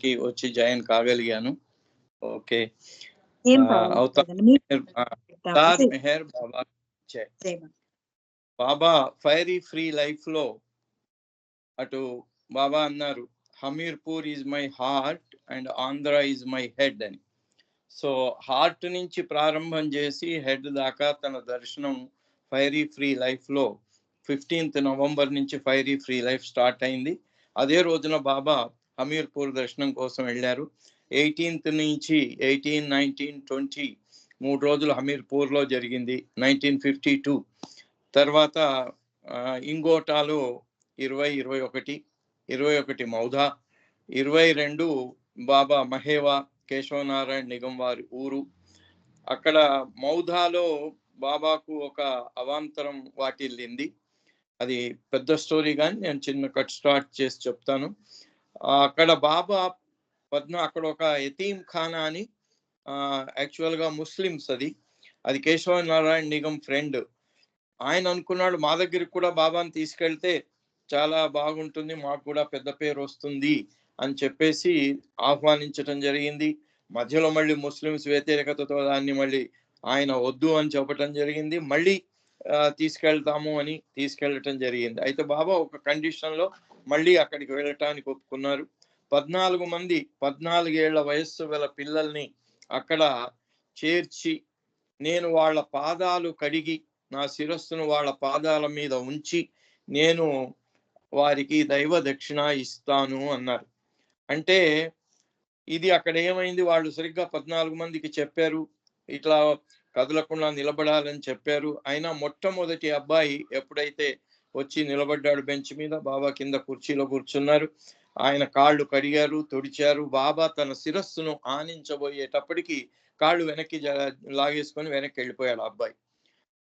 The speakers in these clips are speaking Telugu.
కి వచ్చి జాయిన్ కాగలిగాను. ఓకే. ఏం అవుతా పర్వాలేదు. మెహర్ బాబా జై. సేమ్. బాబా ఫైరీ ఫ్రీ లైఫ్ లో అటు బాబా అన్నారు, Hamirpur is my heart and Andhra is my head అని. సో హార్ట్ నుంచి ప్రారంభం చేసి హెడ్ దాకా తన దర్శనం ఫైరీ ఫ్రీ లైఫ్లో 15th నవంబర్ నుంచి ఫైరీ ఫ్రీ లైఫ్ స్టార్ట్ అయింది. అదే రోజున బాబా హమీర్పూర్ దర్శనం కోసం వెళ్ళారు. 18th నుంచి 18, 19, 20 3 రోజులు హమీర్పూర్లో జరిగింది. 1952 తర్వాత ఇంగోటాలో 20, 21 మౌధా, 22 బాబా మహేవా కేశవనారాయణ నిగం వారి ఊరు. అక్కడ మౌధాలో బాబాకు ఒక అవాంతరం వాటిల్లింది. అది పెద్ద స్టోరీ, కానీ నేను చిన్న కట్ స్టార్ట్ చేసి చెప్తాను. అక్కడ బాబా అక్కడ ఒక యతీం ఖానా అని, యాక్చువల్గా ముస్లిమ్స్ అది కేశవనారాయణ నిగం ఫ్రెండ్. ఆయన అనుకున్నాడు మా దగ్గరికి కూడా బాబాని తీసుకెళ్తే చాలా బాగుంటుంది, మాకు కూడా పెద్ద పేరు వస్తుంది అని చెప్పేసి ఆహ్వానించడం జరిగింది. మధ్యలో మళ్ళీ ముస్లిమ్స్ వ్యతిరేకతతో దాన్ని మళ్ళీ ఆయన వద్దు అని చెప్పటం జరిగింది. మళ్ళీ తీసుకెళ్తాము అని తీసుకెళ్ళటం జరిగింది. అయితే బాబా ఒక కండిషన్లో మళ్ళీ అక్కడికి వెళ్ళటానికి ఒప్పుకున్నారు. 14 ఏళ్ల వయస్సు గల పిల్లల్ని అక్కడ చేర్చి, నేను వాళ్ళ పాదాలు కడిగి నా శిరస్సును వాళ్ళ పాదాల మీద ఉంచి నేను వారికి దైవ దక్షిణ ఇస్తాను అన్నారు. అంటే ఇది అక్కడ ఏమైంది, వాళ్ళు సరిగ్గా 14 మందికి చెప్పారు, ఇట్లా కదలకుండా నిలబడాలని చెప్పారు. అయినా మొట్టమొదటి అబ్బాయి ఎప్పుడైతే వచ్చి నిలబడ్డాడు బెంచ్ మీద, బాబా కింద కుర్చీలో కూర్చున్నారు. ఆయన కాళ్ళు కడిగారు, తుడిచారు. బాబా తన శిరస్సును ఆనించబోయేటప్పటికి కాళ్ళు వెనక్కి లాగేసుకొని వెనక్కి వెళ్ళిపోయాడు అబ్బాయి.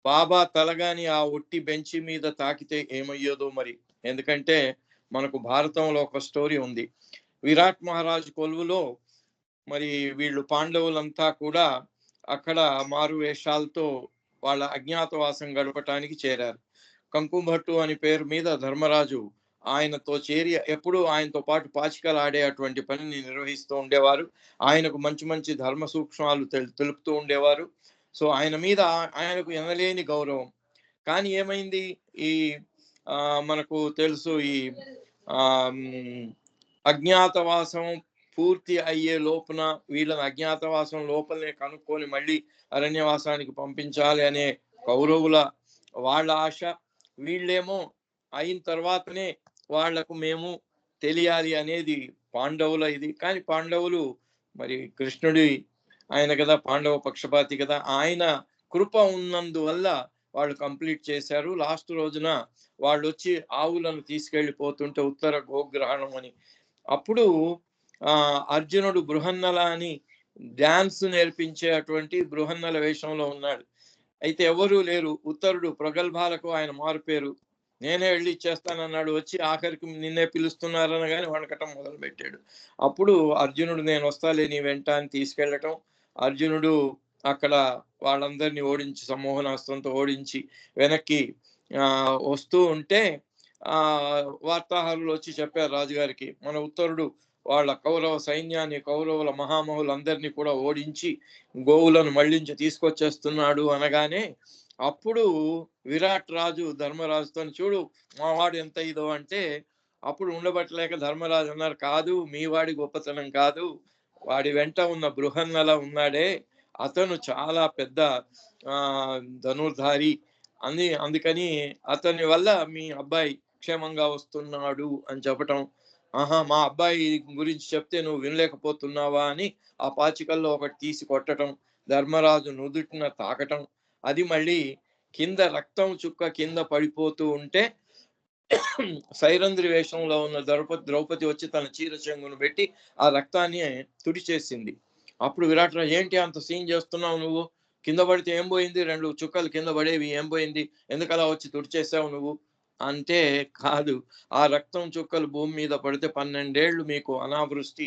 బాబా తలగాని ఆ ఒట్టి బెంచి మీద తాకితే ఏమయ్యేదో మరి. ఎందుకంటే మనకు భారతంలో ఒక స్టోరీ ఉంది. విరాట్ మహారాజు కొలువులో మరి వీళ్ళు పాండవులంతా కూడా అక్కడ మారు వేషాలతో వాళ్ళ అజ్ఞాతవాసం గడపటానికి చేరారు. కంకుభట్టు అని పేరు మీద ధర్మరాజు ఆయనతో చేరి ఎప్పుడు ఆయనతో పాటు పాచికలు ఆడే అటువంటి పనిని నిర్వహిస్తూ ఉండేవారు. ఆయనకు మంచి మంచి ధర్మ సూక్ష్మాలు తెలుపుతూ ఉండేవారు. సో ఆయన మీద ఆయనకు ఎనలేని గౌరవం. కానీ ఏమైంది, ఈ మనకు తెలుసు, ఈ అజ్ఞాతవాసం పూర్తి అయ్యే లోపున వీళ్ళని అజ్ఞాతవాసం లోపలనే కనుక్కొని మళ్ళీ అరణ్యవాసానికి పంపించాలి అనే కౌరవుల వాళ్ళ ఆశ. వీళ్ళేమో అయిన తర్వాతనే వాళ్లకు మేము తెలియాలి అనేది పాండవుల ఇది. కానీ పాండవులు మరి కృష్ణుడి ఆయన కదా, పాండవ పక్షపాతి కదా, ఆయన కృప ఉన్నందువల్ల వాళ్ళు కంప్లీట్ చేశారు. లాస్ట్ రోజున వాళ్ళు వచ్చి ఆవులను తీసుకెళ్ళిపోతుంటే ఉత్తర గోగ్రహణం అని, అప్పుడు అర్జునుడు బృహన్నల అని డాన్స్ నేర్పించే అటువంటి బృహన్నల వేషంలో ఉన్నాడు. అయితే ఎవరూ లేరు. ఉత్తరుడు ప్రగల్భాలకు ఆయన మారుపేరు, నేనే వెళ్ళి ఇచ్చేస్తానన్నాడు. వచ్చి ఆఖరికి నిన్నే పిలుస్తున్నారనగానే వణకటం మొదలు పెట్టాడు. అప్పుడు అర్జునుడు నేను వస్తాలే నీ వెంట అని తీసుకెళ్ళటం, అర్జునుడు అక్కడ వాళ్ళందరినీ ఓడించి సమ్మోహనాస్త్రంతో ఓడించి వెనక్కి వస్తూ ఉంటే వార్తాహరులు వచ్చి చెప్పారు రాజుగారికి, మన ఉత్తరుడు వాళ్ళ కౌరవ సైన్యాన్ని, కౌరవుల మహామహులందరినీ కూడా ఓడించి గోవులను మళ్ళించి తీసుకొచ్చేస్తున్నాడు అనగానే అప్పుడు విరాట్ రాజు ధర్మరాజుతో, చూడు మా వాడు ఎంత ఇదో అంటే, అప్పుడు ఉండబట్టలేక ధర్మరాజు అన్నారు, కాదు మీ వాడి గొప్పతనం కాదు, వాడి వెంట ఉన్న బృహన్నల ఉన్నాడే అతను చాలా పెద్ద ధనుర్ధారి అందుకని అతని వల్ల మీ అబ్బాయి క్షేమంగా వస్తున్నాడు అని చెప్పటం. మా అబ్బాయి గురించి చెప్తే నువ్వు వినలేకపోతున్నావా అని ఆ పాచికల్లో ఒకటి తీసి కొట్టడం, ధర్మరాజు నుదుటిన తాకటం, అది మళ్ళీ కింద రక్తం చుక్క కింద పడిపోతూ ఉంటే సైరంధ్రి వేషంలో ఉన్న ద్రౌపది వచ్చి తన చీర చెంగును పెట్టి ఆ రక్తాన్ని తుడిచేసింది. అప్పుడు విరాట్ రాజు, ఏంటి అంత సీన్ చేస్తున్నావు నువ్వు, కింద పడితే ఏం పోయింది, 2 చుక్కలు కింద పడేవి ఏం పోయింది, ఎందుకలా వచ్చి తుడిచేసావు నువ్వు అంటే, కాదు ఆ రక్తం చుక్కలు భూమి మీద పడితే 12 ఏళ్ళు మీకు అనావృష్టి,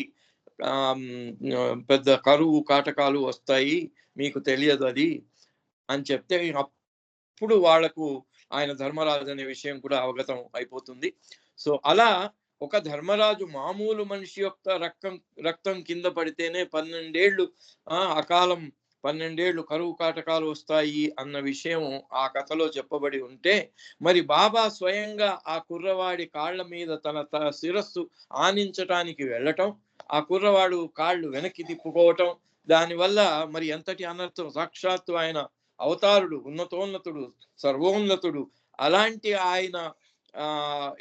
పెద్ద కరువు కాటకాలు వస్తాయి, మీకు తెలియదు అది అని చెప్తే అప్పుడు వాళ్లకు ఆయన ధర్మరాజు అనే విషయం కూడా అవగతం అయిపోతుంది. సో అలా ఒక ధర్మరాజు మామూలు మనిషి యొక్క రక్తం కింద పడితేనే 12 ఏళ్ళు అకాలం 12 ఏళ్ళు కరువు కాటకాలు వస్తాయి అన్న విషయం ఆ కథలో చెప్పబడి ఉంటే, మరి బాబా స్వయంగా ఆ కుర్రవాడి కాళ్ళ మీద తన శిరస్సు ఆనించటానికి వెళ్ళటం, ఆ కుర్రవాడు కాళ్ళు వెనక్కి తిప్పుకోవటం, దానివల్ల మరి ఎంతటి అనర్థం. సాక్షాత్తు ఆయన అవతారుడు, ఉన్నతోన్నతుడు, సర్వోన్నతుడు. అలాంటి ఆయన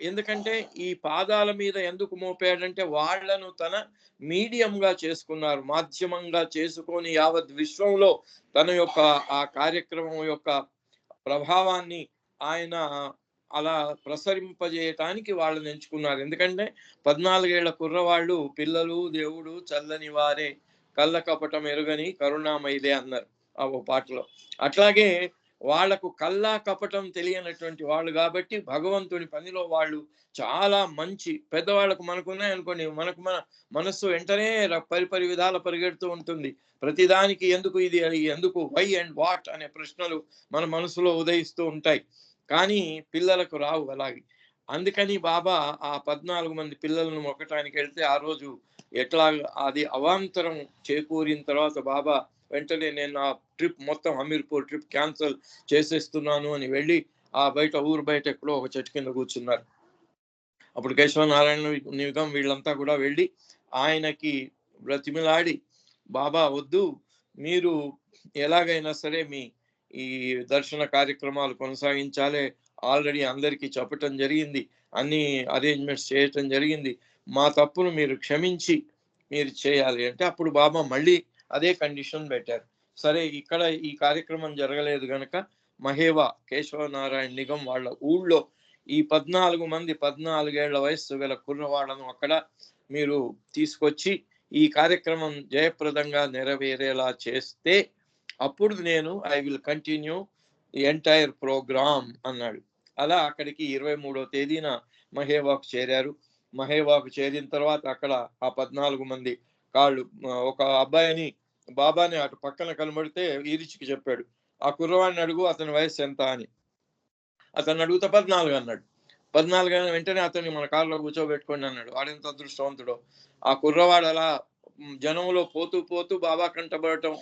ఎందుకంటే ఈ పాదాల మీద ఎందుకు మోపాడంటే వాళ్లను తన మీడియంగా చేసుకున్నారు, మాధ్యమంగా చేసుకొని యావత్ విశ్వంలో తన యొక్క ఆ కార్యక్రమం యొక్క ప్రభావాన్ని ఆయన అలా ప్రసరింపజేయటానికి వాళ్ళని ఎంచుకున్నారు. ఎందుకంటే 14 ఏళ్ల కుర్రవాళ్ళు, పిల్లలు దేవుడు చల్లని వారే కళ్ళ కపటం ఎరుగని కరుణామయిదే అన్నారు ఆ ఓ పాటలో. అట్లాగే వాళ్లకు కల్లా కపటం తెలియనటువంటి వాళ్ళు కాబట్టి భగవంతుని పనిలో వాళ్ళు చాలా మంచి పెద్దవాళ్ళకు. మనకున్నాయనుకోండి, మన మనస్సు వెంటనే పరిపరి విధాల పరిగెడుతూ ఉంటుంది. ప్రతిదానికి ఎందుకు ఇది, ఎందుకు, వై అండ్ వాట్ అనే ప్రశ్నలు మన మనసులో ఉదయిస్తూ ఉంటాయి. కానీ పిల్లలకు రావు అలాగే. అందుకని బాబా ఆ 14 మంది పిల్లలను మొక్కటానికి వెళ్తే ఆ రోజు ఎట్లా అది అవాంతరం చేకూరిన తర్వాత బాబా వెంటనే నేను ఆ ట్రిప్ మొత్తం హమీర్పూర్ ట్రిప్ క్యాన్సిల్ చేసేస్తున్నాను అని వెళ్ళి ఆ ఊరు బయట ఎక్కడో ఒక చెట్టు కింద కూర్చున్నారు. అప్పుడు కేశవనారాయణ నిగం వీళ్ళంతా కూడా వెళ్ళి ఆయనకి బ్రతిమిలాడి, బాబా వద్దు, మీరు ఎలాగైనా సరే మీ ఈ దర్శన కార్యక్రమాలు కొనసాగించాలి, ఆల్రెడీ అందరికీ చెప్పటం జరిగింది, అన్ని అరేంజ్మెంట్స్ చేయటం జరిగింది, మా తప్పును మీరు క్షమించి మీరు చేయాలి అంటే అప్పుడు బాబా మళ్ళీ అదే కండిషన్ పెట్టారు. సరే, ఇక్కడ ఈ కార్యక్రమం జరగలేదు గనక మహేవా కేశవనారాయణ నిగం వాళ్ళ ఊళ్ళో ఈ 14 మంది 14 ఏళ్ల వయస్సు గల కుర్రవాళ్లను అక్కడ మీరు తీసుకొచ్చి ఈ కార్యక్రమం జయప్రదంగా నెరవేరేలా చేస్తే అప్పుడు నేను I will continue the entire programme అన్నాడు. అలా అక్కడికి 23వ తేదీన మహేవాకు చేరారు. మహేవాకు చేరిన తర్వాత అక్కడ ఆ 14 మంది కాళ్ళు, ఒక అబ్బాయిని బాబాని అటు పక్కన కనబడితే ఈరిచికి చెప్పాడు, ఆ కుర్రవాడిని అడుగు అతని వయసు ఎంత అని. అతను అడుగుతా 14 అన్నాడు. 14 అయిన వెంటనే అతన్ని మన కారులో కూర్చోబెట్టుకోండి అన్నాడు. వాడెంత అదృష్టవంతుడో. ఆ కుర్రవాడు అలా జనంలో పోతూ పోతూ బాబా కంటబడటం,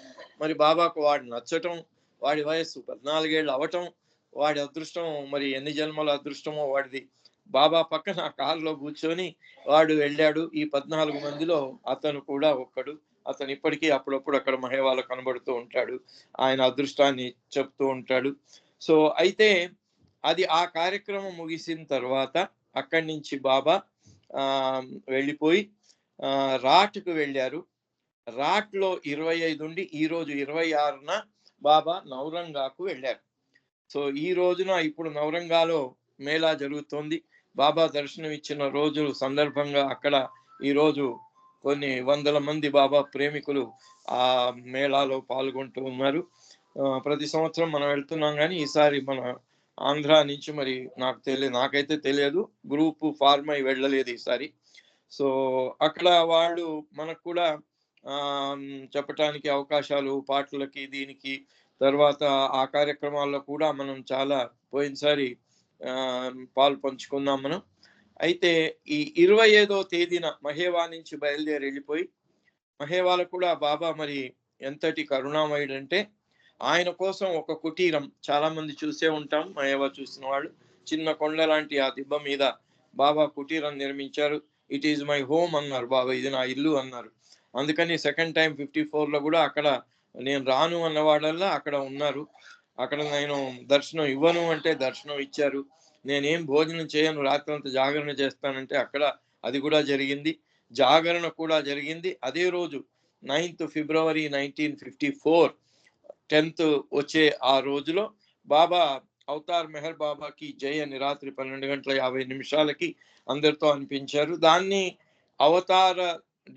మరి బాబాకు వాడు నచ్చటం, వాడి వయస్సు 14 ఏళ్ళు అవటం, వాడి అదృష్టం మరి ఎన్ని జన్మల అదృష్టమో వాడిది. బాబా పక్కన ఆ కారులో కూర్చొని వాడు వెళ్ళాడు. ఈ 14 మందిలో అతను కూడా ఒక్కడు. అతను ఇప్పటికీ అప్పుడప్పుడు అక్కడ మహేవాలో కనబడుతూ ఉంటాడు, ఆయన అదృష్టాన్ని చెప్తూ ఉంటాడు. సో అయితే అది ఆ కార్యక్రమం ముగిసిన తర్వాత అక్కడి నుంచి బాబా వెళ్ళిపోయి రాట్కు వెళ్ళారు. రాట్లో 25 ఉండి ఈ రోజు 26న బాబా నౌరంగాకు వెళ్ళారు. సో ఈ రోజున ఇప్పుడు నౌరంగాలో మేళా జరుగుతోంది. బాబా దర్శనం ఇచ్చిన రోజు సందర్భంగా అక్కడ ఈరోజు కొన్ని వందల మంది బాబా ప్రేమికులు ఆ మేళాలో పాల్గొంటూ ఉన్నారు. ప్రతి సంవత్సరం మనం వెళ్తున్నాం, కానీ ఈసారి మన ఆంధ్ర నుంచి మరి నాకైతే తెలియదు, గ్రూప్ ఫార్మ్ అయి వెళ్ళలేదు ఈసారి. సో అక్కడ వాళ్ళు మనకు కూడా చెప్పటానికి అవకాశాలు, పాటలకి, దీనికి తర్వాత ఆ కార్యక్రమాల్లో కూడా మనం చాలా పోయినసారి పాలు పంచుకున్నాం మనం. అయితే ఈ 25వ తేదీన మహేవా నుంచి బయలుదేరి వెళ్ళిపోయి, మహేవాలో కూడా బాబా మరి ఎంతటి కరుణామయుడంటే ఆయన కోసం ఒక కుటీరం, చాలా మంది చూసే ఉంటాం, మహేవా చూసిన వాళ్ళు, చిన్న కొండ లాంటి ఆ దిబ్బ మీద బాబా కుటీరం నిర్మించారు. ఇట్ ఈజ్ మై హోమ్ అన్నారు బాబా, ఇది నా ఇల్లు అన్నారు. అందుకని సెకండ్ టైం 54లో కూడా అక్కడ నేను రాను అన్న వాళ్ళల్లా అక్కడ ఉన్నారు. అక్కడ నేను దర్శనం ఇవ్వను అంటే దర్శనం ఇచ్చారు. నేనేం భోజనం చేయను, రాత్రంతా జాగరణ చేస్తానంటే అక్కడ అది కూడా జరిగింది. జాగరణ కూడా జరిగింది. అదే రోజు 9th ఫిబ్రవరి 1954 10th వచ్చే ఆ రోజులో బాబా అవతార్ మెహర్ బాబాకి జై అని రాత్రి 12:50 అందరితో అనిపించారు. దాన్ని అవతార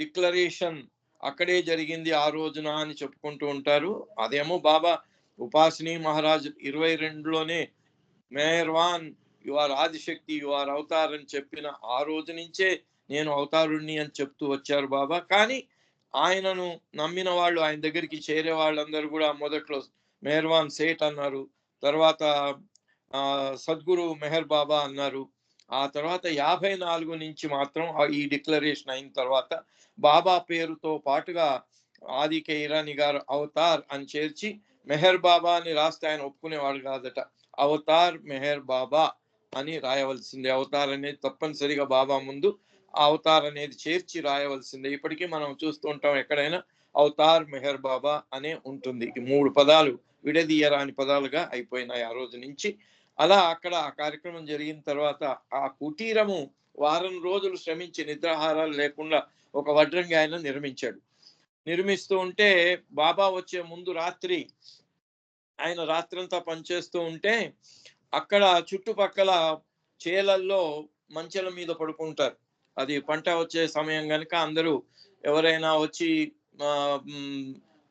డిక్లరేషన్ అక్కడే జరిగింది ఆ రోజున అని చెప్పుకుంటూ ఉంటారు. అదేమో బాబా ఉపాసిని మహారాజ్ 22లోనే Merwan you are Adishakti, you are avatar అని చెప్పిన ఆ రోజు నుంచే నేను అవతారుణ్ణి అని చెప్తూ వచ్చారు బాబా. కానీ ఆయనను నమ్మిన వాళ్ళు, ఆయన దగ్గరికి చేరే వాళ్ళందరూ కూడా మొదట్లో మెహర్వాన్ సేట్ అన్నారు, తర్వాత సద్గురు మెహర్ బాబా అన్నారు, ఆ తర్వాత 54 నుంచి మాత్రం ఈ డిక్లరేషన్ అయిన తర్వాత బాబా పేరుతో పాటుగా ఆదికే ఇరానీ గారు అవతార్ అని చేర్చి మెహర్ బాబా అని రాస్తే ఆయన ఒప్పుకునేవాడు కాదట. అవతార్ మెహర్ బాబా అని రాయవలసిందే. అవతార్ అనేది తప్పనిసరిగా బాబా ముందు అవతార్ అనేది చేర్చి రాయవలసిందే. ఇప్పటికీ మనం చూస్తూ ఉంటాం ఎక్కడైనా అవతార్ మెహర్ బాబా అనే ఉంటుంది. ఈ 3 పదాలు విడదీయరాని పదాలుగా అయిపోయినాయి ఆ రోజు నుంచి. అలా అక్కడ ఆ కార్యక్రమం జరిగిన తర్వాత ఆ కుటీరము వారం రోజులు శ్రమించి నిద్రాహారాలు లేకుండా ఒక వడ్రంగి ఆయన నిర్మించాడు. నిర్మిస్తూ ఉంటే బాబా వచ్చే ముందు రాత్రి ఆయన రాత్రంతా పనిచేస్తూ ఉంటే అక్కడ చుట్టుపక్కల చేలల్లో మంచెల మీద పడుకుంటారు. అది పంట వచ్చే సమయం కనుక అందరూ ఎవరైనా వచ్చి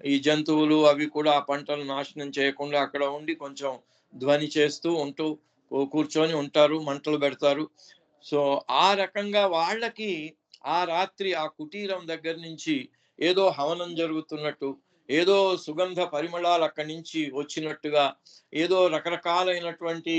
ఈ జంతువులు అవి కూడా ఆ పంటలు నాశనం చేయకుండా అక్కడ ఉండి కొంచెం ధ్వని చేస్తూ ఉంటూ కూర్చొని ఉంటారు, మంటలు పెడతారు. సో ఆ రకంగా వాళ్ళకి ఆ రాత్రి ఆ కుటీరం దగ్గర నుంచి ఏదో హవనం జరుగుతున్నట్టు, ఏదో సుగంధ పరిమళాలు అక్కడి నుంచి వచ్చినట్టుగా, ఏదో రకరకాలైనటువంటి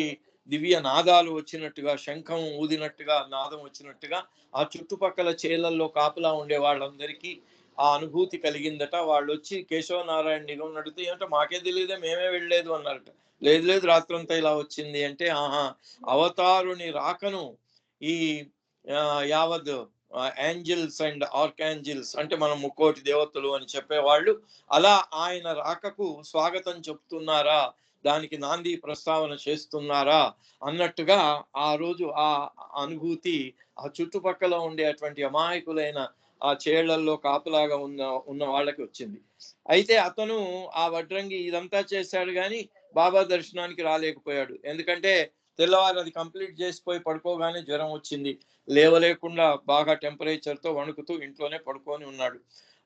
దివ్య నాదాలు వచ్చినట్టుగా, శంఖం ఊదినట్టుగా నాదం వచ్చినట్టుగా ఆ చుట్టుపక్కల చేలల్లో కాపులా ఉండే వాళ్ళందరికీ ఆ అనుభూతి కలిగిందట. వాళ్ళు వచ్చి కేశవనారాయణ నిగం నడితే ఏమంటే మాకే తెలియదే, మేమే వెళ్ళలేదు అన్నారట. లేదు లేదు రాత్రంతా ఇలా వచ్చింది అంటే ఆహా అవతారుని రాకను ఈ యావత్ ఏంజల్స్ అండ్ ఆర్కాంజిల్స్ అంటే మనం ముక్కోటి దేవతలు అని చెప్పేవాళ్ళు అలా ఆయన రాకకు స్వాగతం చెప్తున్నారా, దానికి నాంది ప్రస్తావన చేస్తున్నారా అన్నట్టుగా ఆ రోజు ఆ అనుభూతి ఆ చుట్టుపక్కల ఉండేటువంటి అమాయకులైన ఆ చేళ్లలో కాపులాగా ఉన్న వాళ్ళకి వచ్చింది. అయితే అతను ఆ వడ్రంగి ఇదంతా చేశాడు కానీ బాబా దర్శనానికి రాలేకపోయాడు. ఎందుకంటే తెల్లవారు అది కంప్లీట్ చేసిపోయి పడుకోగానే జ్వరం వచ్చింది. లేవలేకుండా బాగా టెంపరేచర్తో వణుకుతూ ఇంట్లోనే పడుకొని ఉన్నాడు.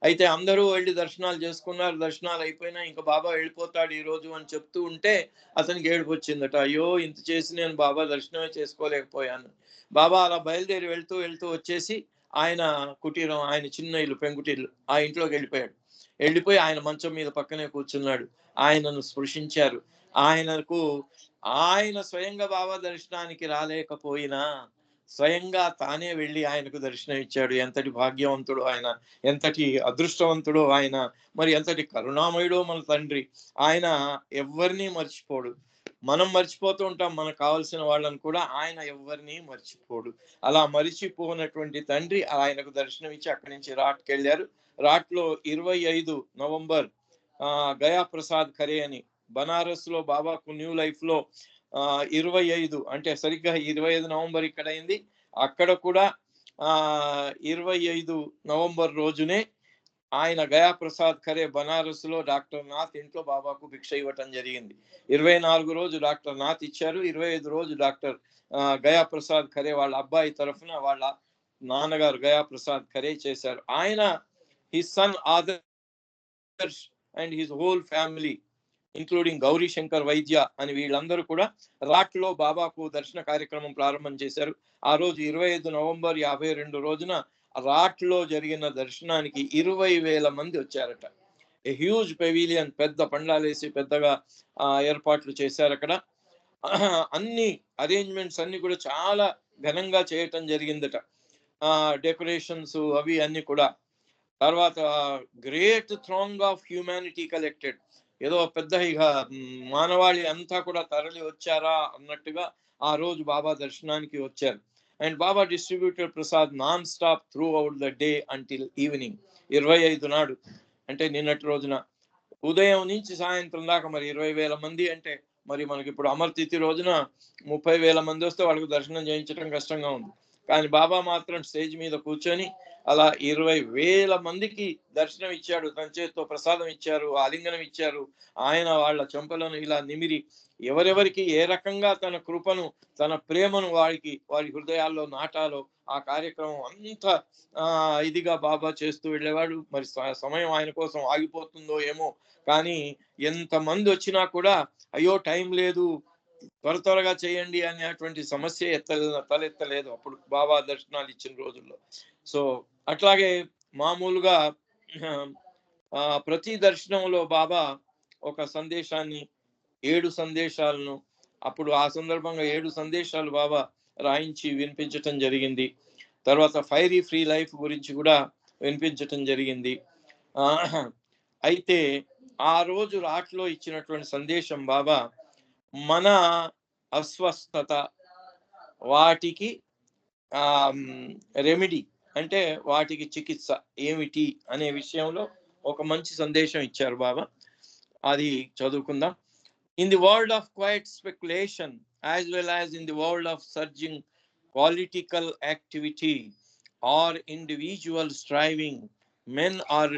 అయితే అందరూ వెళ్ళి దర్శనాలు చేసుకున్నారు. దర్శనాలు అయిపోయినా ఇంకా బాబా వెళ్ళిపోతాడు ఈ రోజు అని చెప్తూ ఉంటే అతనికి ఏడుపు వచ్చిందట. అయ్యో ఇంత చేసి నేను బాబా దర్శనమే చేసుకోలేకపోయాను. బాబా అలా బయలుదేరి వెళ్తూ వెళ్తూ వచ్చేసి ఆయన కుటీరం, ఆయన చిన్న ఇల్లు పెంకుటిల్లు, ఆ ఇంట్లోకి వెళ్ళిపోయాడు. వెళ్ళిపోయి ఆయన మంచం మీద పక్కనే కూర్చున్నాడు. ఆయనను స్పృశించారు. ఆయనకు ఆయన స్వయంగా బాబా దర్శనానికి రాలేకపోయినా స్వయంగా తానే వెళ్ళి ఆయనకు దర్శనం ఇచ్చాడు. ఎంతటి భాగ్యవంతుడు ఆయన, ఎంతటి అదృష్టవంతుడో ఆయన, మరి ఎంతటి కరుణామయుడో మన తండ్రి. ఆయన ఎవరిని మర్చిపోడు. మనం మర్చిపోతూ ఉంటాం మనకు కావలసిన వాళ్ళని కూడా, ఆయన ఎవరిని మర్చిపోడు. అలా మరిచిపోనటువంటి తండ్రి ఆయనకు దర్శనం ఇచ్చి అక్కడి నుంచి రాట్కి వెళ్ళారు. రాట్లో 25 నవంబర్ గయా ప్రసాద్ ఖరే అని బనారస్ లో బాబాకు న్యూ లైఫ్ లో 25 అంటే సరిగ్గా 25 నవంబర్ ఇక్కడ అయింది. అక్కడ కూడా 25 నవంబర్ రోజునే ఆయన గయా ప్రసాద్ ఖరే బనారస్ లో డాక్టర్ నాథ్ ఇంట్లో బాబాకు భిక్ష ఇవ్వటం జరిగింది. 24 రోజు డాక్టర్ నాథ్ ఇచ్చారు. 25 రోజు డాక్టర్ గయా ప్రసాద్ ఖరే వాళ్ళ అబ్బాయి తరఫున వాళ్ళ నాన్నగారు గయా ప్రసాద్ ఖరే చేశారు. ఆయన his son Adarsh and his whole family including Gauri Shankar వైద్య అని వీళ్ళందరూ కూడా రాట్లో బాబాకు దర్శన కార్యక్రమం ప్రారంభం చేశారు. ఆ రోజు 25 నవంబర్ 52 రోజున రాట్లో జరిగిన దర్శనానికి 20,000 మంది వచ్చారట. ఏ హ్యూజ్ పెవిలియన్, పెద్ద పండాలేసి పెద్దగా ఏర్పాట్లు చేశారు అక్కడ. అన్ని అరేంజ్మెంట్స్ అన్ని కూడా చాలా ఘనంగా చేయటం జరిగిందట. డెకరేషన్స్ అవి అన్ని కూడా. తర్వాత గ్రేట్ థ్రాంగ్ ఆఫ్ హ్యూమానిటీ కలెక్టెడ్. ఏదో పెద్ద ఇక మానవాళి అంతా కూడా తరలి వచ్చారా అన్నట్టుగా ఆ రోజు బాబా దర్శనానికి వచ్చారు. And Baba distributed Prasad non stop through out the day until evening. 25 నాడు అంటే నిన్నటి రోజున ఉదయం నుంచి సాయంత్రం దాకా మరి 20,000 మంది అంటే మరి మనకి ఇప్పుడు అమర్తిథి రోజున 30,000 మంది వస్తే వాళ్ళకు దర్శనం చేయించడం కష్టంగా ఉంది. కానీ బాబా మాత్రం స్టేజ్ మీద కూర్చొని అలా 20,000 మందికి దర్శనం ఇచ్చాడు. తన చేతితో ప్రసాదం ఇచ్చారు, ఆలింగనం ఇచ్చారు. ఆయన వాళ్ళ చెంపలను ఇలా నిమిరి ఎవరెవరికి ఏ రకంగా తన కృపను, తన ప్రేమను వారి హృదయాల్లో నాటాలో ఆ కార్యక్రమం అంత ఇదిగా బాబా చేస్తూ వెళ్ళేవాడు. మరి సమయం ఆయన కోసం ఆగిపోతుందో ఏమో, కానీ ఎంతమంది వచ్చినా కూడా అయ్యో టైం లేదు, త్వరగా చేయండి అనేటువంటి సమస్య తలెత్తలేదు అప్పుడు బాబా దర్శనాలు ఇచ్చిన రోజుల్లో. సో అట్లాగే మామూలుగా ప్రతి దర్శనంలో బాబా ఒక సందేశాన్ని, 7 సందేశాలను, అప్పుడు ఆ సందర్భంగా 7 సందేశాలు బాబా రాయించి వినిపించటం జరిగింది. తర్వాత ఫైరీ ఫ్రీ లైఫ్ గురించి కూడా వినిపించటం జరిగింది. అయితే ఆ రోజు రాట్లో ఇచ్చినటువంటి సందేశం బాబా, మన అస్వస్థత వాటికి రెమెడీ అంటే వాటికి చికిత్స ఏమిటి అనే విషయంలో ఒక మంచి సందేశం ఇచ్చారు బాబా. అది చదువుకుందాం. In the world of quiet speculation, as well as in the world of surging political activity or individual striving, men are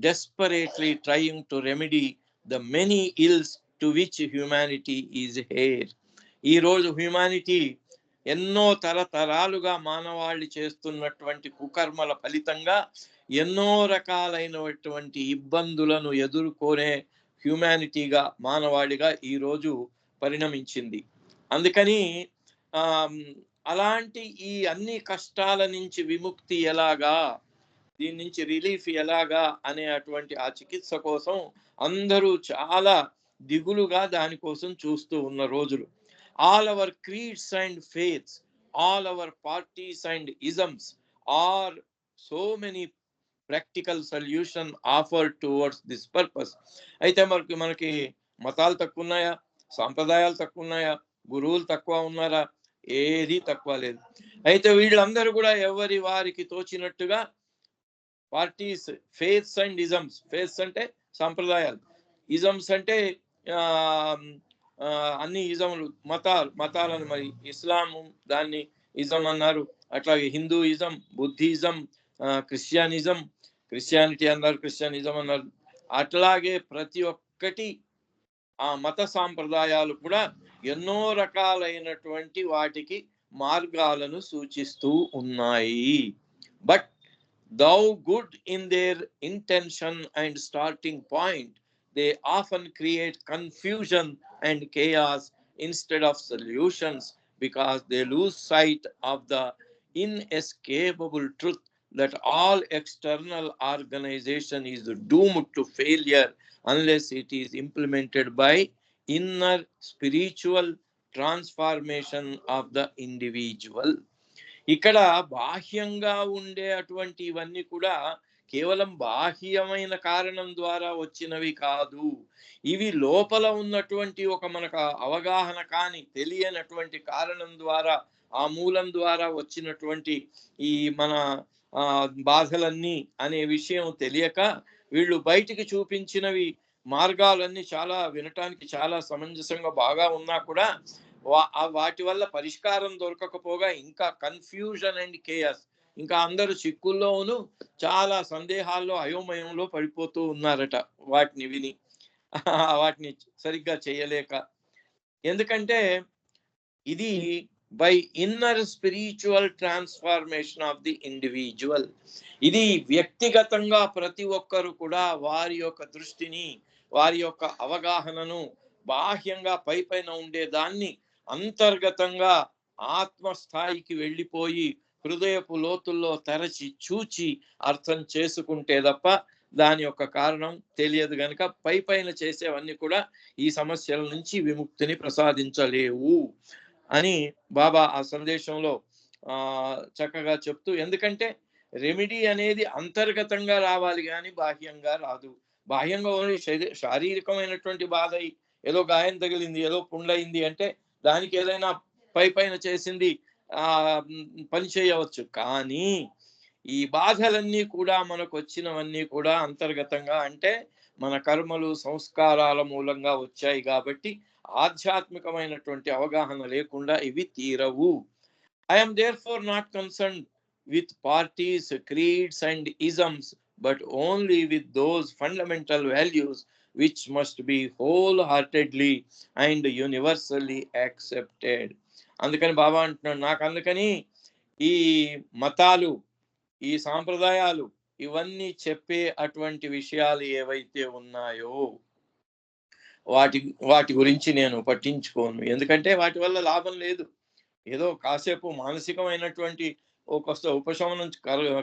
desperately trying to remedy the many ills to which humanity is heir. ఈ రోజు హ్యూమానిటీ ఎన్నో తరతరాలుగా మానవాళి చేస్తున్నటువంటి కుకర్మల ఫలితంగా ఎన్నో రకాలైనటువంటి ఇబ్బందులను ఎదుర్కొనే హ్యూమానిటీగా, మానవాళిగా ఈరోజు పరిణమించింది. అందుకని అలాంటి ఈ అన్ని కష్టాల నుంచి విముక్తి ఎలాగా, దీని నుంచి రిలీఫ్ ఎలాగా అనే అటువంటి ఆ చికిత్స కోసం అందరూ చాలా దిగులుగా దానికోసం చూస్తూ ఉన్న రోజులు. All our creeds and faiths, all our parties and isms are so many practical solution offered towards this purpose. అయితే మనకి మతాలు తక్కువ ఉన్నాయా, సాంప్రదాయాలు తక్కువ ఉన్నాయా, గురువులు తక్కువ ఉన్నారా? ఏది తక్కువ లేదు. అయితే వీళ్ళందరూ కూడా ఎవరి వారికి తోచినట్టుగా parties, faiths and isms, faiths అంటే సాంప్రదాయాలు, ఇజమ్స్ అంటే అన్ని ఇజములు, మతాలను, మరి ఇస్లాము దాన్ని ఇజం అన్నారు, అట్లాగే హిందూయిజం, బుద్ధిజం, క్రిస్టియానిటీ అన్నారు, క్రిస్టియనిజం అన్నారు. అట్లాగే ప్రతి ఒక్కటి ఆ మత సాంప్రదాయాలు కూడా ఎన్నో రకాలైనటువంటి వాటికి మార్గాలను సూచిస్తూ ఉన్నాయి. But thou good in their intention and starting point, they often create confusion and chaos instead of solutions, because they lose sight of the inescapable truth that all external organization is doomed to failure unless it is implemented by inner spiritual transformation of the individual. ఇక్కడ బాహ్యంగా ఉండే అటువంటి ఇవన్నీ కూడా కేవలం బాహ్యమైన కారణం ద్వారా వచ్చినవి కాదు. ఇవి లోపల ఉన్నటువంటి ఒక మనకు అవగాహన కాని తెలియనటువంటి కారణం ద్వారా, ఆ మూలం ద్వారా వచ్చినటువంటి ఈ మన బాధలన్నీ అనే విషయం తెలియక వీళ్ళు బయటికి చూపించినవి మార్గాలన్నీ చాలా వినటానికి చాలా సమంజసంగా బాగా ఉన్నా కూడా వాటి వల్ల పరిష్కారం దొరకకపోగా ఇంకా కన్ఫ్యూజన్ అండ్ కేయస్, ఇంకా అందరూ చిక్కుల్లోనూ చాలా సందేహాల్లో అయోమయంలో పడిపోతూ ఉన్నారట వాటిని విని, వాటిని సరిగ్గా చేయలేక. ఎందుకంటే ఇది by inner spiritual transformation of the individual. ఇది వ్యక్తిగతంగా ప్రతి ఒక్కరు కూడా వారి యొక్క దృష్టిని, వారి యొక్క అవగాహనను బాహ్యంగా పైన ఉండేదాన్ని అంతర్గతంగా ఆత్మస్థాయికి వెళ్ళిపోయి హృదయపు లోతుల్లో తరచి చూచి అర్థం చేసుకుంటే తప్ప దాని యొక్క కారణం తెలియదు గనుక పైన చేసేవన్నీ కూడా ఈ సమస్యల నుంచి విముక్తిని ప్రసాదించలేవు అని బాబా ఆ సందేశంలో చక్కగా చెప్తూ, ఎందుకంటే రెమెడీ అనేది అంతర్గతంగా రావాలి కానీ బాహ్యంగా రాదు. బాహ్యంగా శారీరకమైనటువంటి బాధ, ఏదో గాయం తగిలింది, ఏదో పుండ్లయింది అంటే దానికి ఏదైనా పైన చేసింది పని చేయవచ్చు. కానీ ఈ బాధలన్నీ కూడా మనకు వచ్చినవన్నీ కూడా అంతర్గతంగా, అంటే మన కర్మలు సంస్కారాల మూలంగా వచ్చాయి కాబట్టి ఆధ్యాత్మికమైనటువంటి అవగాహన లేకుండా ఇవి తీరవు. I am therefore not concerned with parties, creeds and isms, but only with those fundamental values which must be wholeheartedly and universally accepted. అందుకని బాబా అంటున్నాడు, నాకు అందుకని ఈ మతాలు, ఈ సాంప్రదాయాలు, ఇవన్నీ చెప్పే అటువంటి విషయాలు ఏవైతే ఉన్నాయో వాటి గురించి నేను పట్టించుకోను. ఎందుకంటే వాటి వల్ల లాభం లేదు. ఏదో కాసేపు మానసికమైనటువంటి ఒక ఉపశమనం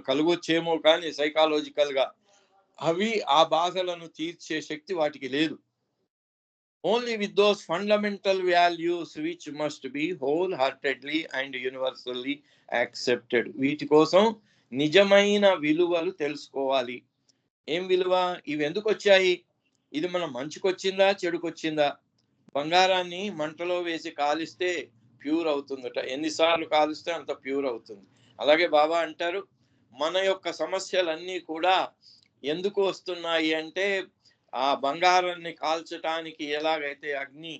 కలుగొచ్చేమో కానీ సైకాలజికల్ గా అవి ఆ బాధలను తీర్చే శక్తి వాటికి లేదు. only with those fundamental values which must be wholeheartedly and universally accepted. వీటి కోసం నిజమైన విలువలు తెలుసుకోవాలి. ఏం విలువ? ఇవి ఎందుకు వచ్చాయి? ఇది మనం మంచుకొచ్చిందా చెడుకొచ్చిందా? బంగారాన్ని మంటలో వేసి కాలిస్తే ప్యూర్ అవుతుందట. ఎన్నిసార్లు కాలిస్తే అంత ప్యూర్ అవుతుంది. అలాగే బాబా అంటారు, మన యొక్క సమస్యలన్నీ కూడా ఎందుకు వస్తున్నాయి అంటే, ఆ బంగారాన్ని కాల్చటానికి ఎలాగైతే అగ్ని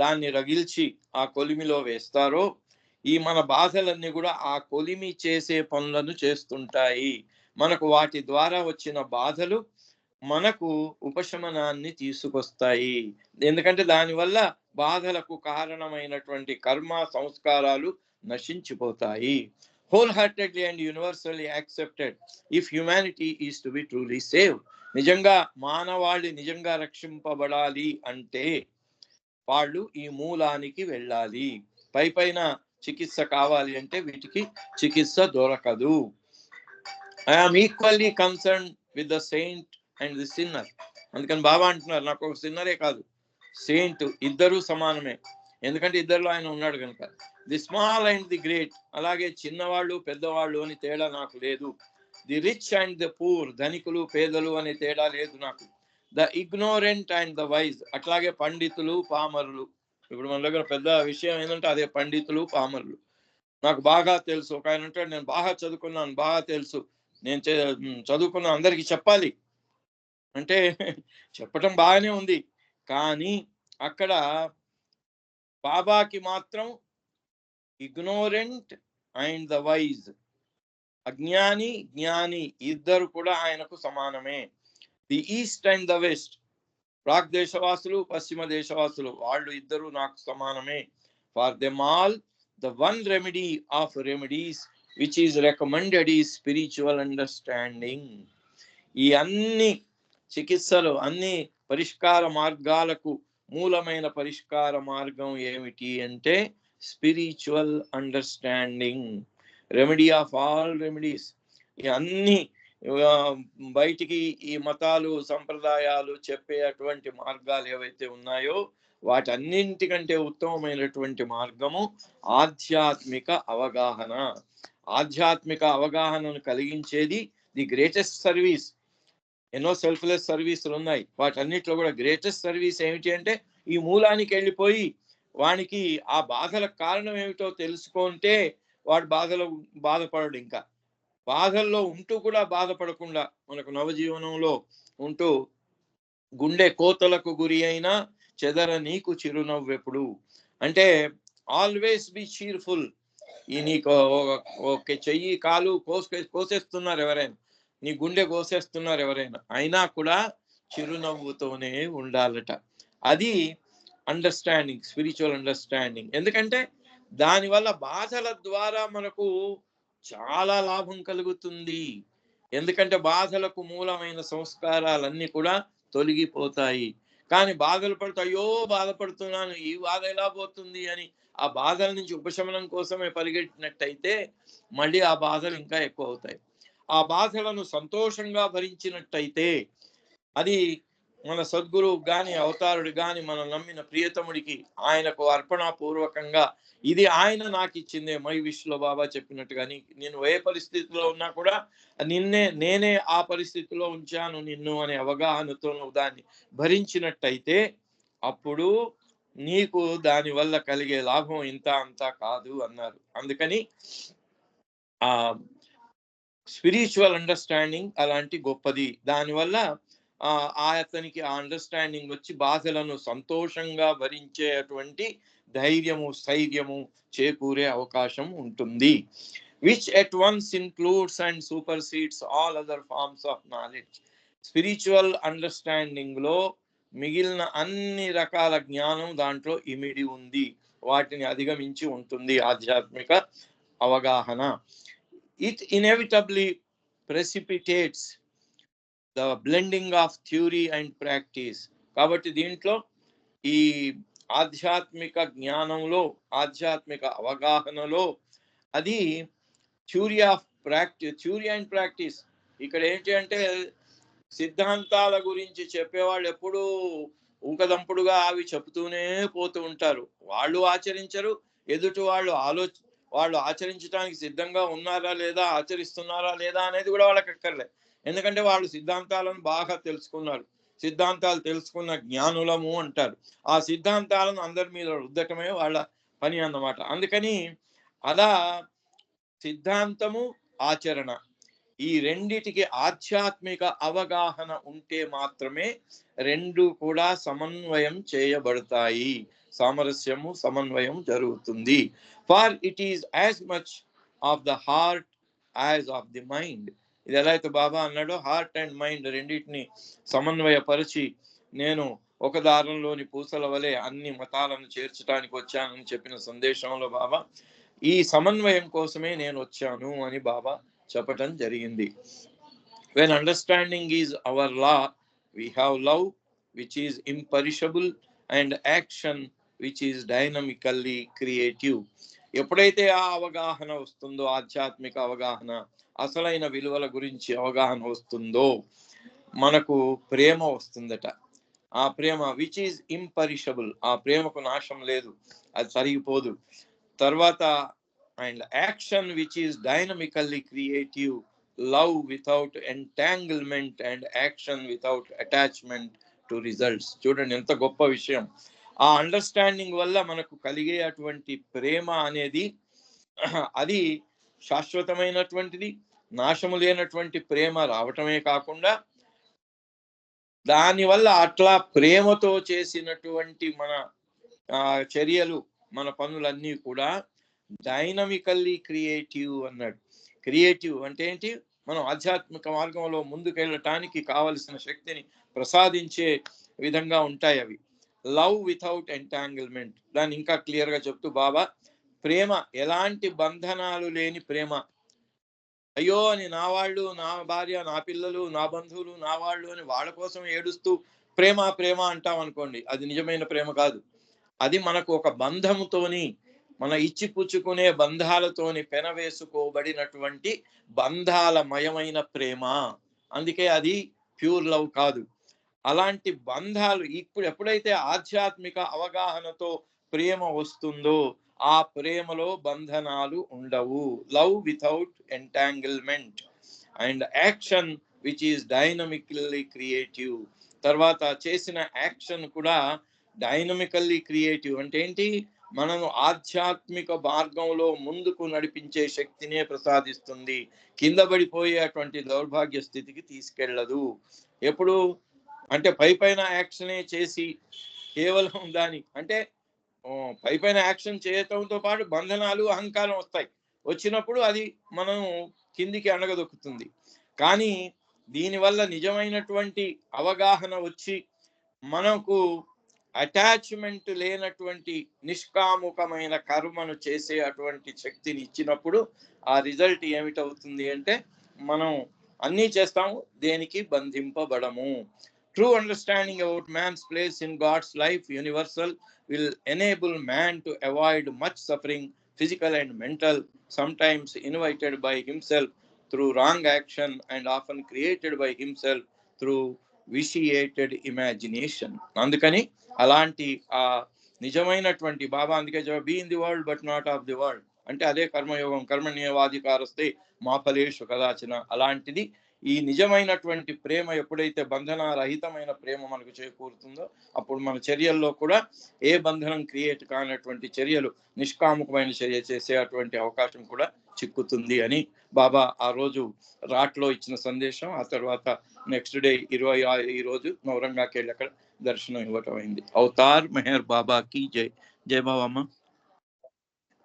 దాన్ని రగిల్చి ఆ కొలిమిలో వేస్తారో, ఈ మన బాధలన్నీ కూడా ఆ కొలిమి చేసే పనులను చేస్తుంటాయి. మనకు వాటి ద్వారా వచ్చిన బాధలు మనకు ఉపశమనాన్ని తీసుకొస్తాయి. ఎందుకంటే దానివల్ల బాధలకు కారణమైనటువంటి కర్మ సంస్కారాలు నశించిపోతాయి. wholeheartedly and universally accepted if humanity is to be truly saved. నిజంగా మానవాళి నిజంగా రక్షింపబడాలి అంటే వాళ్ళు ఈ మూలానికి వెళ్ళాలి. పైన చికిత్స కావాలి అంటే వీటికి చికిత్స దొరకదు. I am equally concerned with the saint and the sinner. అందుకని బాబా అంటున్నారు, నాకు ఒక సిన్నరే కాదు, సెయింట్ ఇద్దరు సమానమే. ఎందుకంటే ఇద్దరిలో ఆయన ఉన్నాడు కనుక. The small and the great, అలాగే చిన్నవాళ్ళు పెద్దవాళ్ళు అని తేడా నాకు లేదు. The rich and the poor, ధనికులు పేదలు అనే తేడా లేదు నాకు. The ignorant and the wise, అట్లాగే పండితులు పామరులు. ఇప్పుడు మన దగ్గర పెద్ద విషయం ఏంటంటే అదే పండితులు పామరులు. నాకు బాగా తెలుసు, ఒక ఆయన ఉంటాడు, నేను బాగా చదువుకున్నాను, బాగా తెలుసు, నేను చదువుకున్న అందరికి చెప్పాలి అంటే చెప్పటం బాగానే ఉంది, కానీ అక్కడ బాబాకి మాత్రం ఇగ్నోరెంట్ అండ్ ద వైజ్, అజ్ఞాని జ్ఞాని ఇద్దరు కూడా ఆయనకు సమానమే. The east and the west, ప్రాక్ దేశవాసులు పశ్చిమ దేశవాసులు వాళ్ళు ఇద్దరు నాకు సమానమే. For them all the one remedy of remedies which is recommended is spiritual understanding. ఈ అన్ని చికిత్సలు, అన్ని పరిష్కార మార్గాలకు మూలమైన పరిష్కార మార్గం ఏమిటి అంటే spiritual understanding, remedy of all remedies. ఈ అన్ని బయటికి ఈ మతాలు సంప్రదాయాలు చెప్పే అటువంటి మార్గాలు ఏవైతే ఉన్నాయో వాటన్నింటికంటే ఉత్తమమైనటువంటి మార్గము ఆధ్యాత్మిక అవగాహన. ఆధ్యాత్మిక అవగాహనను కలిగించేది ది గ్రేటెస్ట్ సర్వీస్. ఎన్నో సెల్ఫ్లెస్ సర్వీసులు ఉన్నాయి, వాటన్నిటిలో కూడా గ్రేటెస్ట్ సర్వీస్ ఏమిటి అంటే ఈ మూలానికి వెళ్ళిపోయి వానికి ఆ బాధలకు కారణం ఏమిటో తెలుసుకుంటే వాడు బాధపడడు. ఇంకా బాధల్లో ఉంటూ కూడా బాధపడకుండా మనకు నవజీవనంలో ఉంటూ గుండె కోతలకు గురి అయినా చెదర నీకు చిరునవ్వెప్పుడు అంటే ఆల్వేస్ బి చీర్ఫుల్. ఈ నీకు ఒక చెయ్యి కాలు కోసేస్తున్నారు ఎవరైనా, నీ గుండె కోసేస్తున్నారు ఎవరైనా, అయినా కూడా చిరునవ్వుతోనే ఉండాలట. అది అండర్స్టాండింగ్, స్పిరిచువల్ అండర్స్టాండింగ్. ఎందుకంటే దానివల్ల బాధల ద్వారా మనకు చాలా లాభం కలుగుతుంది. ఎందుకంటే బాధలకు మూలమైన సంస్కారాలన్నీ కూడా తొలగిపోతాయి. కానీ బాధలు పడుతూ అయ్యో బాధపడుతున్నాను, ఈ బాధ ఎలా పోతుంది అని ఆ బాధల నుంచి ఉపశమనం కోసమే పరిగెట్టినట్టయితే మళ్ళీ ఆ బాధలు ఇంకా ఎక్కువ అవుతాయి. ఆ బాధలను సంతోషంగా భరించినట్టయితే అది మన సద్గురువు గాని అవతారుడు గాని మనం నమ్మిన ప్రియతముడికి ఆయనకు అర్పణాపూర్వకంగా ఇది ఆయన నాకు ఇచ్చిందే, మై విష్లో బాబా చెప్పినట్టుగా నేను ఏ పరిస్థితిలో ఉన్నా కూడా నేనే ఆ పరిస్థితిలో ఉంచాను నిన్ను అనే అవగాహనతో దాన్ని భరించినట్టయితే అప్పుడు నీకు దాని వల్ల కలిగే లాభం ఇంత అంతా కాదు అన్నారు. అందుకని ఆ స్పిరిచువల్ అండర్స్టాండింగ్ అలాంటి గొప్పది. దానివల్ల అతనికి ఆ అండర్స్టాండింగ్ వచ్చి బాధలను సంతోషంగా భరించేటువంటి ధైర్యము స్థైర్యము చేకూరే అవకాశం ఉంటుంది. Which at once includes and supersedes all other forms of knowledge. Spiritual understanding లో మిగిలిన అన్ని రకాల జ్ఞానం దాంట్లో ఇమిడి ఉంది, వాటిని అధిగమించి ఉంటుంది ఆధ్యాత్మిక అవగాహన. It inevitably precipitates the blending of theory and practice. కాబట్టి దీంట్లో ఈ ఆధ్యాత్మిక జ్ఞానంలో ఆధ్యాత్మిక అవగాహనలో అది థ్యూరీ అండ్ ప్రాక్టీస్. ఇక్కడ ఏంటి అంటే సిద్ధాంతాల గురించి చెప్పేవాళ్ళు ఎప్పుడూ ఊకదంపుడుగా అవి చెబుతూనే పోతూ ఉంటారు. వాళ్ళు ఆచరించరు, ఎదుటి వాళ్ళు ఆచరించడానికి సిద్ధంగా ఉన్నారా లేదా, ఆచరిస్తున్నారా లేదా అనేది కూడా వాళ్ళకి అక్కర్లే. ఎందుకంటే వాళ్ళు సిద్ధాంతాలను బాగా తెలుసుకున్నారు. సిద్ధాంతాలు తెలుసుకున్న జ్ఞానులము అంటారు. ఆ సిద్ధాంతాలను అందరి మీద రుద్దటమే వాళ్ళ పని అన్నమాట. అందుకని అలా సిద్ధాంతము, ఆచరణ ఈ రెండిటికి ఆధ్యాత్మిక అవగాహన ఉంటే మాత్రమే రెండు కూడా సమన్వయం చేయబడతాయి, సామరస్యము సమన్వయం జరుగుతుంది. For it is as much of the heart as of the mind. ఇది ఎలా అయితే బాబా అన్నాడో, హార్ట్ అండ్ మైండ్ రెండింటిని సమన్వయపరిచి నేను ఒక దారంలోని పూసల వలె అన్ని మతాలను చేర్చడానికి వచ్చానని చెప్పిన సందేశంలో బాబా ఈ సమన్వయం కోసమే నేను వచ్చాను అని బాబా చెప్పటం జరిగింది. When understanding is our law, we have love which is imperishable and action which is dynamically creative. ఎప్పుడైతే ఆ అవగాహన వస్తుందో, ఆధ్యాత్మిక అవగాహన, అసలైన విలువల గురించి అవగాహన వస్తుందో, మనకు ప్రేమ వస్తుందట. ఆ ప్రేమ విచ్ ఈజ్ ఇంపరిషబుల్, ఆ ప్రేమకు నాశం లేదు, అది తరిగిపోదు. తర్వాత and action which is dynamically creative, love without entanglement and action without attachment to results. చూడండి ఎంత గొప్ప విషయం. ఆ అండర్స్టాండింగ్ వల్ల మనకు కలిగే అటువంటి ప్రేమ అనేది అది శాశ్వతమైనటువంటిది, నాశము లేనటువంటి ప్రేమ రావటమే కాకుండా దానివల్ల అట్లా ప్రేమతో చేసినటువంటి మన చర్యలు, మన పనులన్నీ కూడా డైనమికల్లీ క్రియేటివ్ అన్నాడు. క్రియేటివ్ అంటే ఏంటి? మనం ఆధ్యాత్మిక మార్గంలో ముందుకెళ్ళటానికి కావలసిన శక్తిని ప్రసాదించే విధంగా ఉంటాయి అవి. లవ్ వితౌట్ ఎంటాంగిల్మెంట్, దాన్ని ఇంకా క్లియర్ గా చెప్తూ బాబా, ప్రేమ ఎలాంటి బంధనాలు లేని ప్రేమ. అయ్యో అని నా వాళ్ళు, నా భార్య, నా పిల్లలు, నా బంధువులు, నా వాళ్ళు అని వాళ్ళ కోసం ఏడుస్తూ ప్రేమ ప్రేమ అంటాం అనుకోండి, అది నిజమైన ప్రేమ కాదు. అది మనకు ఒక బంధముతోని, మన ఇచ్చి పుచ్చుకునే బంధాలతోని పెనవేసుకోబడినటువంటి బంధాలమయమైన ప్రేమ. అందుకే అది ప్యూర్ లవ్ కాదు. అలాంటి బంధాలు ఇప్పుడు ఎప్పుడైతే ఆధ్యాత్మిక అవగాహనతో ప్రేమ వస్తుందో, ఆ ప్రేమలో బంధనాలు ఉండవు. Love without entanglement and action which is dynamically creative. తర్వాత చేసిన యాక్షన్ కూడా డైనమికల్లీ క్రియేటివ్ అంటే ఏంటి? మనను ఆధ్యాత్మిక మార్గంలో ముందుకు నడిపించే శక్తినే ప్రసాదిస్తుంది, కింద పడిపోయేటువంటి దౌర్భాగ్య స్థితికి తీసుకెళ్ళదు. ఎప్పుడు అంటే పైన యాక్షనే చేసి కేవలం దాని అంటే పైన యాక్షన్ చేయటంతో పాటు బంధనాలు, అహంకారం వస్తాయి. వచ్చినప్పుడు అది మనం కిందికి అణగదొక్కుతుంది. కానీ దీనివల్ల నిజమైనటువంటి అవగాహన వచ్చి మనకు అటాచ్మెంట్ లేనటువంటి నిష్కాముకమైన కర్మను చేసే అటువంటి శక్తిని ఇచ్చినప్పుడు ఆ రిజల్ట్ ఏమిటవుతుంది అంటే మనం అన్నీ చేస్తాము, దేనికి బంధింపబడము. True understanding about man's place in God's life universal will enable man to avoid much suffering, physical and mental, sometimes invited by himself through wrong action and often created by himself through vitiated imagination. అందుకని అలాంటి ఆ నిజమైనటువంటి బాబా అందుకే be in the world but not of the world అంటే అదే కర్మయోగం, కర్మణ్యేవాధికారస్తే మా ఫలేషు కదాచన. అలాంటిది ఈ నిజమైనటువంటి ప్రేమ ఎప్పుడైతే బంధనరహితమైన ప్రేమ మనకు చేకూరుతుందో అప్పుడు మన చర్యల్లో కూడా ఏ బంధనం క్రియేట్ కానటువంటి చర్యలు, నిష్కాముకమైన చర్య చేసే అటువంటి అవకాశం కూడా చిక్కుతుంది అని బాబా ఆ రోజు రాట్లో ఇచ్చిన సందేశం. ఆ తర్వాత నెక్స్ట్ డే ఈ రోజు నవరంగాకి వెళ్ళి అక్కడ దర్శనం ఇవ్వటం అయింది. అవతార్ మెహర్ బాబాకి జై. జై బాబా అమ్మ.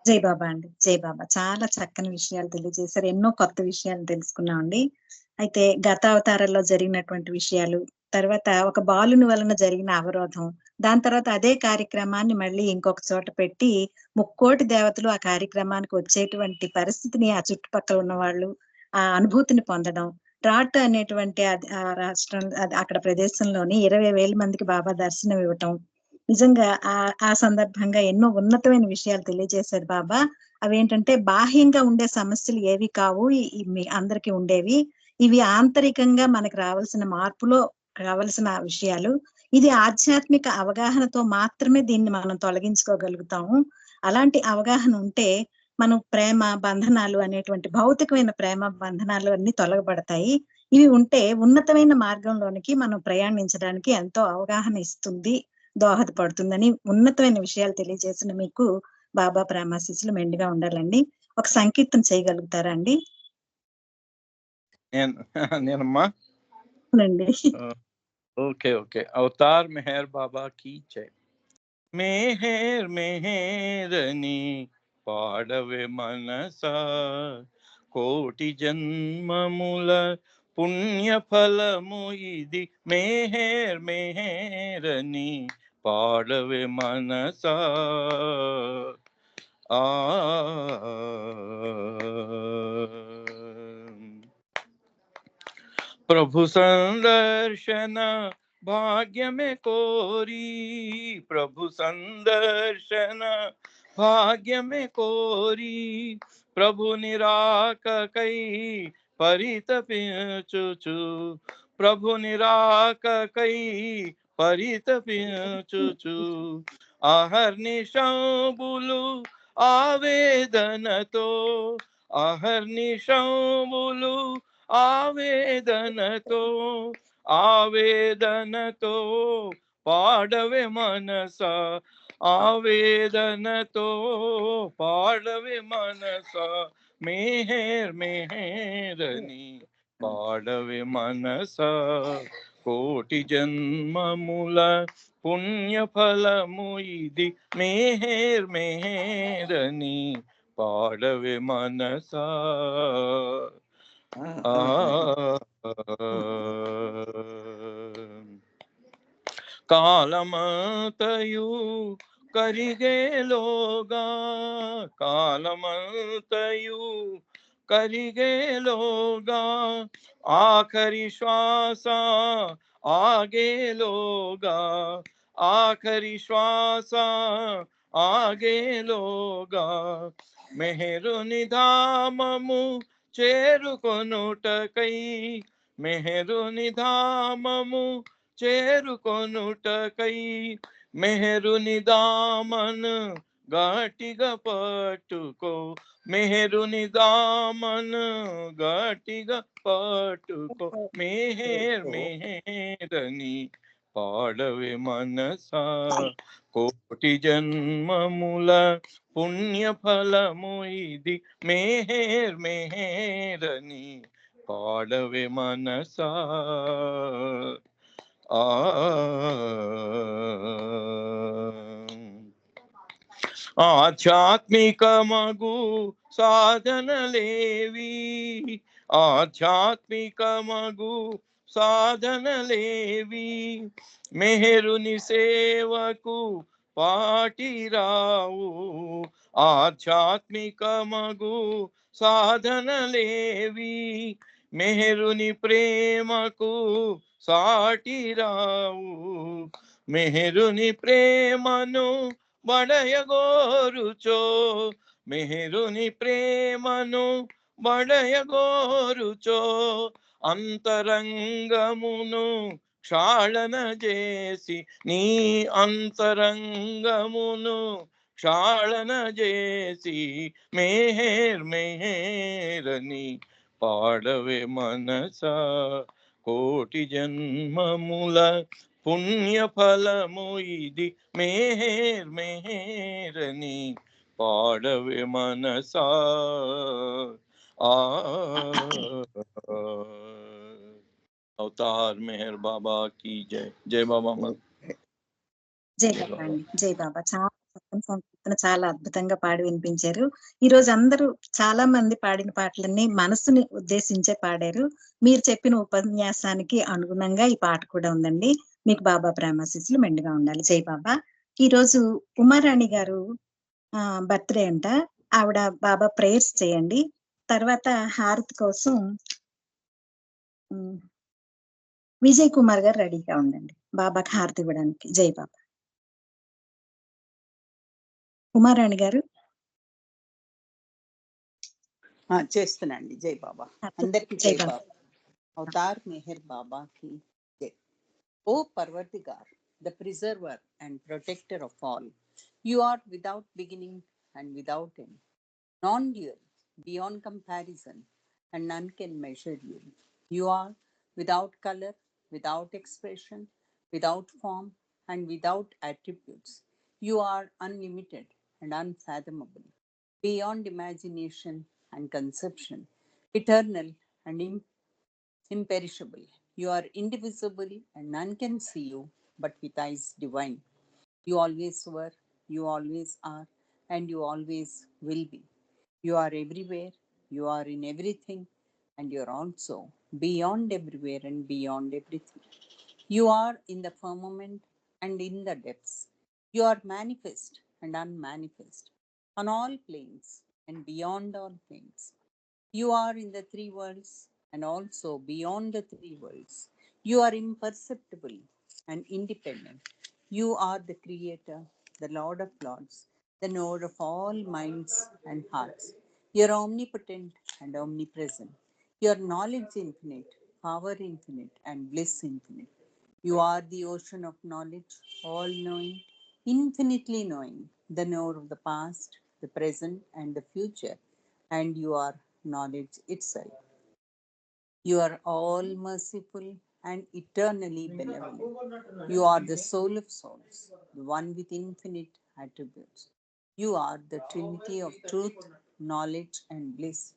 జై బాబా అండి, జై బాబా. చాలా చక్కని విషయాలు తెలియజేశారు, ఎన్నో కొత్త విషయాలు తెలుసుకున్నామండి. అయితే గత అవతారాల్లో జరిగినటువంటి విషయాలు, తర్వాత ఒక బాలుని వలన జరిగిన అవరోధం, దాని తర్వాత అదే కార్యక్రమాన్ని మళ్ళీ ఇంకొక చోట పెట్టి 3,000,000 దేవతలు ఆ కార్యక్రమానికి వచ్చేటువంటి పరిస్థితిని ఆ చుట్టుపక్కల ఉన్న వాళ్ళు ఆ అనుభూతిని పొందడం, రాట్ అనేటువంటి ఆ రాష్ట్రం అక్కడ ప్రదేశంలోని 20,000 మందికి బాబా దర్శనం ఇవ్వటం, నిజంగా ఆ సందర్భంగా ఎన్నో ఉన్నతమైన విషయాలు తెలియజేశారు బాబా. అవేంటంటే బాహ్యంగా ఉండే సమస్యలు ఏవి కావు, మీ అందరికి ఉండేవి. ఇవి ఆంతరికంగా మనకు రావాల్సిన మార్పులో కావలసిన విషయాలు. ఇది ఆధ్యాత్మిక అవగాహనతో మాత్రమే దీన్ని మనం తొలగించుకోగలుగుతాము. అలాంటి అవగాహన ఉంటే మనం ప్రేమ బంధనాలు అనేటువంటి భౌతికమైన ప్రేమ బంధనాలు అన్ని తొలగబడతాయి. ఇవి ఉంటే ఉన్నతమైన మార్గంలోనికి మనం ప్రయాణించడానికి ఎంతో అవగాహన ఇస్తుంది, దోహదపడుతుందని ఉన్నతమైన విషయాలు తెలియజేసిన మీకు బాబా ప్రేమాశీస్సులు మెండుగా ఉండాలండి. ఒక సంకీర్తన చేయగలుగుతారా అండి? నేనమ్మా అవునండి. Okay okay. అవతార్ మెహర్ బాబా కీ జై. మెహర్ మెహరని పాడవే మనసా, కోటి జన్మముల పుణ్య ఫలము ఇది. మెహర్ మెహరని పాడవే మనసా. ఆ ప్రభు సందర్శన భాగ్యమే కోరి, ప్రభు సందర్శన భాగ్యమే కోరి, ప్రభు నిరాకకై పరితపించుచు, ప్రభు నిరాకకై పరితపించుచు, అహర్నిశంబులు ఆవేదనతో, అహర్నిశంబులు ఆవేదనతో, ఆవేదనతో పాడవే మనసా, ఆవేదనతో పాడవే మనసా. మెహర్ మెహరని పాడవే మనసా, కోటి జన్మముల పుణ్య ఫలము ఇది. మెహర్ మెహరని పాడవే మనసా. కాలమంతయు కరిగేలోగా, కాలమంతయు కరిగేలోగా, ఆఖరి శ్వాస ఆగేలోగా, ఆఖరి శ్వాస ఆగేలోగా, మెహరుని ధామము చేరుకొనుటకై, మెహరుని ధామము చేరుకొనుటకై, మెహరుని దామన్ గట్టిగా పట్టుకో, మెహరుని దామన్ గట్టిగా పట్టుకో. మెహర్ మెహరని పాడవే మనసా, కోటి జన్మముల పుణ్య ఫలము ఇది. మెహర్ మెహరని పాడవే మనసా. ఆధ్యాత్మిక మగు సాధనలేవి, ఆధ్యాత్మిక మగు సాధనలేవి, మెహరుని సేవకు పాటిరావు, ఆధ్యాత్మిక మగు సాధనలేవి, మెహరుని ప్రేమకు సాటిరావు, మెహరుని ప్రేమను బడయగోరుచో, మెహరుని ప్రేమను బడయగోరుచో, అంతరంగమును క్షాళన చేసి, నీ అంతరంగమును క్షాళన చేసి, మెహర్ మెహరని పాడవే మనసా, కోటి జన్మముల పుణ్య ఫలము ఇది. మెహర్ మెహరని పాడవే మనసా. అవతార్ మెహర్ బాబా की जय. जय बाबा माँ. జై బాబా అండి. జై బాబా. చాలా చక్కని సంకీర్తన, చాలా అద్భుతంగా పాడి వినిపించారు. ఈ రోజు అందరూ చాలా మంది పాడిన పాటలన్నీ మనసుని ఉద్దేశించే పాడారు. మీరు చెప్పిన ఉపన్యాసానికి అనుగుణంగా ఈ పాట కూడా ఉందండి. మీకు బాబా ప్రేమాశీస్సులు మెండుగా ఉండాలి. జై బాబా. ఈ రోజు ఉమారాణి గారు బర్త్డే అంట. ఆవిడ బాబా ప్రేయర్స్ చేయండి. తర్వాత హారతి కోసం విజయ్ కుమార్ గారు రెడీగా ఉండండి బాబాకి హారతి ఇవ్వడానికి. జై బాబా. ఉమారాణి గారు చేస్తున్నాండి. జై బాబా. అందరికి జై బాబా. అవతార్ మెహర్ బాబా కి జై. ఓ పర్వతిగార్, the preserver and protector of all. You are without beginning and without end, non-dual, beyond comparison, and none can measure you. You are without color, without expression, without form, and without attributes. You are unlimited and unfathomable, beyond imagination and conception, eternal and imperishable. You are indivisible and none can see you but with eyes divine. You always were, you always are, and you always will be. You are everywhere, you are in everything, and you are also beyond everywhere and beyond everything. You are in the firmament and in the depths. You are manifest and unmanifest, on all planes and beyond all planes. You are in the three worlds and also beyond the three worlds. You are imperceptible and independent. You are the Creator, the Lord of Lords, the Lord of all minds and hearts. You are omnipotent and omnipresent. Your knowledge infinite, power infinite, and bliss infinite. You are the ocean of knowledge, all knowing, infinitely knowing, the knower of the past, the present, and the future, and you are knowledge itself. You are all merciful and eternally benevolent. You are the soul of souls, the one with infinite attributes. You are the Trinity of truth, knowledge, and bliss.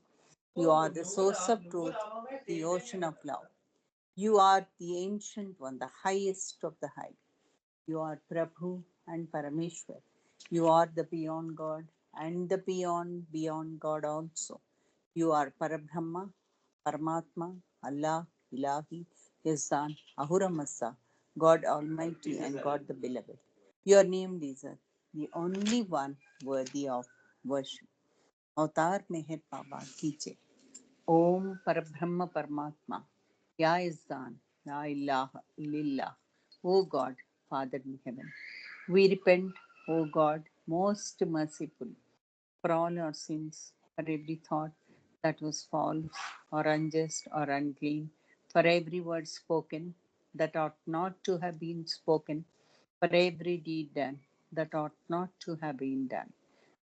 You are the source of truth, the ocean of love. You are the ancient one, the highest of the high. You are Prabhu and Parameshwar. You are the beyond God and the beyond God also. You are Parabrahma, Paramatma, Allah, Ilahi, Yazdan, Ahura Mazda, God Almighty and God the Beloved. Your name is the only one worthy of worship. Avatar Meher Baba Kiche. Om Parabrahma Paramatma. Ya Yazdan, Ya Ilaha, Lillah. O God, Father in heaven. We repent, O God, most merciful, for all our sins, for every thought that was false or unjust or unclean, for every word spoken that ought not to have been spoken, for every deed done that ought not to have been done.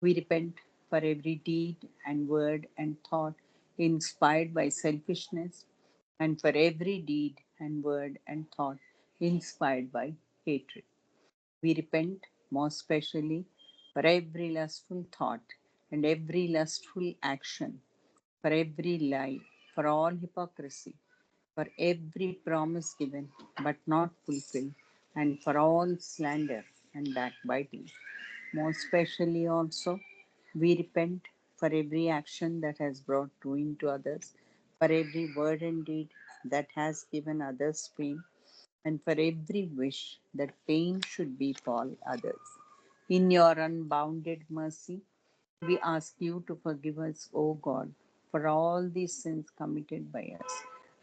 We repent for every deed and word and thought inspired by selfishness, and for every deed and word and thought inspired by hatred. We repent most especially for every lustful thought and every lustful action, for every lie, for all hypocrisy, for every promise given but not fulfilled, and for all slander and backbiting. Most especially also, we repent for every action that has brought ruin to others, for every word and deed that has given others pain, and for every wish that pain should befall others. In your unbounded mercy, we ask you to forgive us, O God, for all these sins committed by us,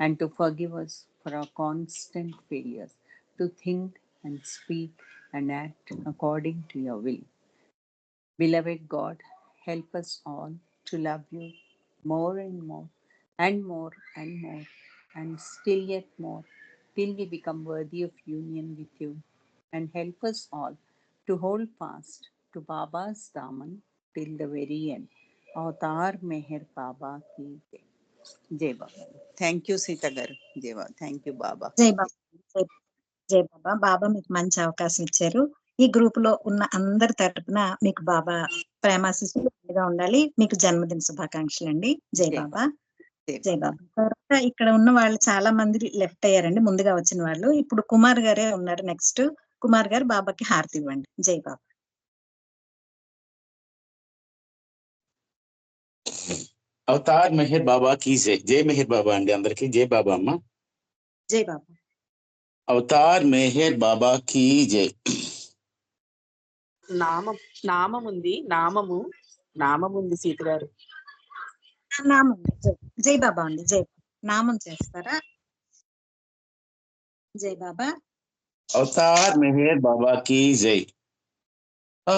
and to forgive us for our constant failures to think and speak and act according to your will. Beloved God, help us all to love you more and more and more and more and still yet more till we become worthy of union with you. And help us all to hold fast to Baba's Daman till the very end. Avatar Meher Baba ki Jai. Jai Baba. Thank you, Sita Garu. Jai Baba. Thank you, Baba. జై బాబా జై జై బాబా. బాబా మీకు మంచి అవకాశం ఇచ్చారు. ఈ గ్రూప్ లో ఉన్న అందరి తరపున మీకు బాబా ప్రేమాశిస్సులుగా ఉండాలి. మీకు జన్మదిన శుభాకాంక్షలు అండి. జై జై బాబా. జై జై బాబా. తర్వాత ఇక్కడ ఉన్న వాళ్ళు చాలా మంది లెఫ్ట్ అయ్యారండి, ముందుగా వచ్చిన వాళ్ళు. ఇప్పుడు కుమార్ గారే ఉన్నారు నెక్స్ట్. కుమార్ గారు బాబాకి హారతి ఇవ్వండి. జై బాబా. అవతార్ మెహర్ బాబా కీ జై. జై మెహర్ బాబా అండి అందరికి. జై బాబా అమ్మ. జై బాబా. అవతార్ మెహర్ బాబా కీ జై. నామం ఉంది సీత గారు. నామం జై బాబా అండి. జై నామం చేస్తారా? జై బాబా. అవతార్ మెహర్ బాబా కీ జై.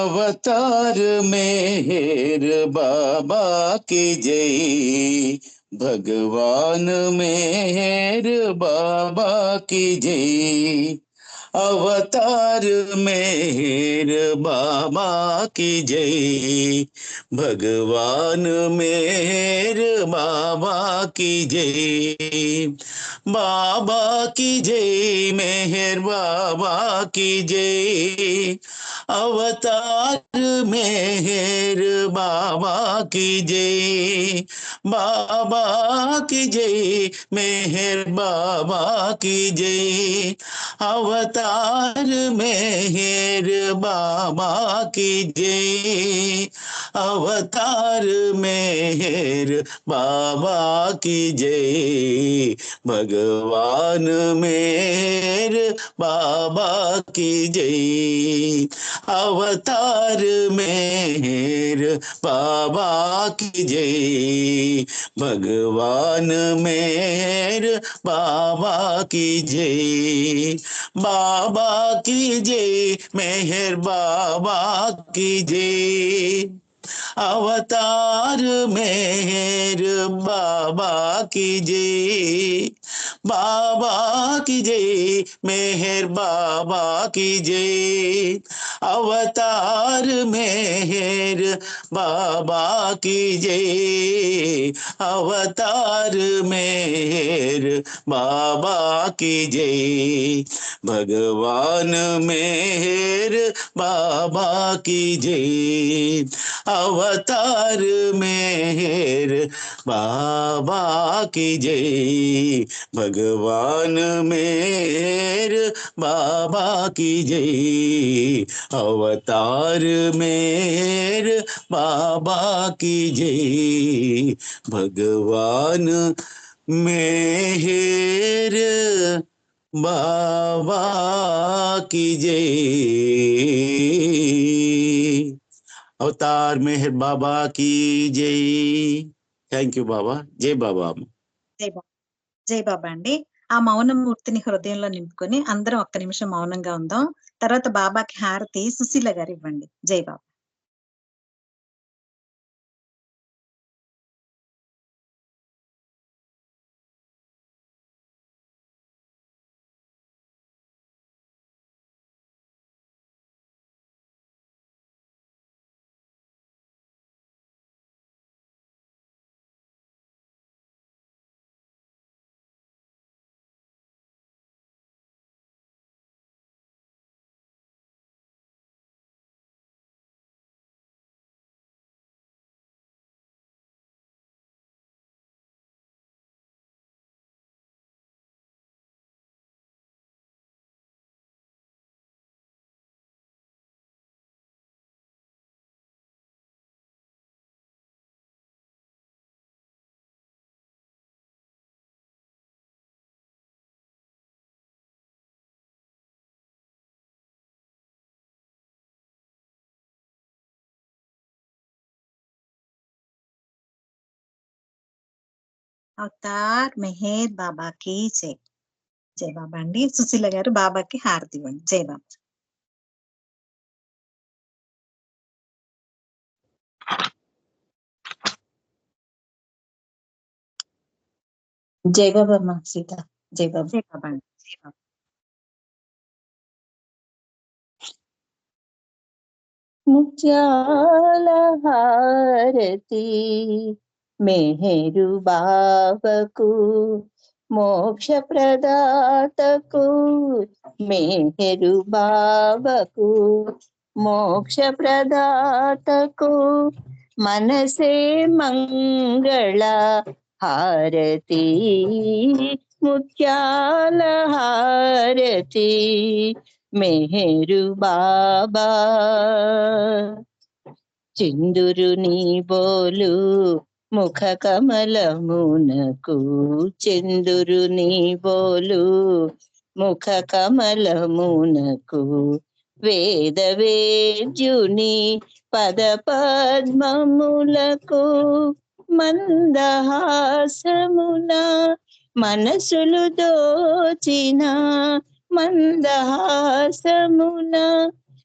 అవతార్ మెహర్ బాబా की जय. भगवान मेहर बाबा की जय. अवतार मेहर बाबा की जय, भगवान मेहर बाबा की जय, बाबा की जय, मेहर बाबा की जय, अवतार मेहर बाबा की जय, बाबा की जय, मेहर बाबा की जय, अवतार मेहर बाबा की जय, अवतार मेहर बाबा की जय, भगवान मेहर बाबा की जय, अवतार मेहर बाबा की जय, भगवान मेहर बाबा की जय, बाबा की जय, मेहर बाबा की जय, अवतार मेहर बाबा की जय, बाबा की जय, मेहर बाबा की जय, अवतार मेहर बाबा की जय, अवतार मेहर बाबा की जय, भगवान मेहर बाबा की जय, अवतार मेहर बाबा की जय, भगवान मेहर बाबा की जय, अवतार मेहर बाबा की जय, भगवान मेहर बाबा की जय, अवतार मेहर बाबा की जय। థ్యాంక్ యూ బాబా. జై బాబా. జై బాబా. జై బాబా అండి. ఆ మౌన మూర్తిని హృదయంలో నింపుకొని అందరం ఒక్క నిమిషం మౌనంగా ఉందాం. తర్వాత బాబాకి హారతి సుశీల గారు ఇవ్వండి. జై బాబా. అవతార్ మెహర్ బాబాకి జై. జై బాబా అండి. సుశీల గారు బాబాకి హారతి ఇవ్వండి. జై బాబా. జై బాబా అమ్మ సీత. జై బాబా. జై బాబా అండి. జై బాబా. ముత్యాల హారతి మెహరు బాబకు, మోక్ష ప్రదాతకు మెహరు బాబకు, మోక్ష ప్రదాతకు మనసే మంగళ హారతి, ముత్యాల హారతి మెహరు బాబా. చిందురు నీ బోలు ముఖ కమలమునకు, చందురు నీ బోలు ముఖ కమలమునకు, వేద వేద్యుని పద పద్మములకు, మందహాసమున మనసులు దోచిన, మందహాసమున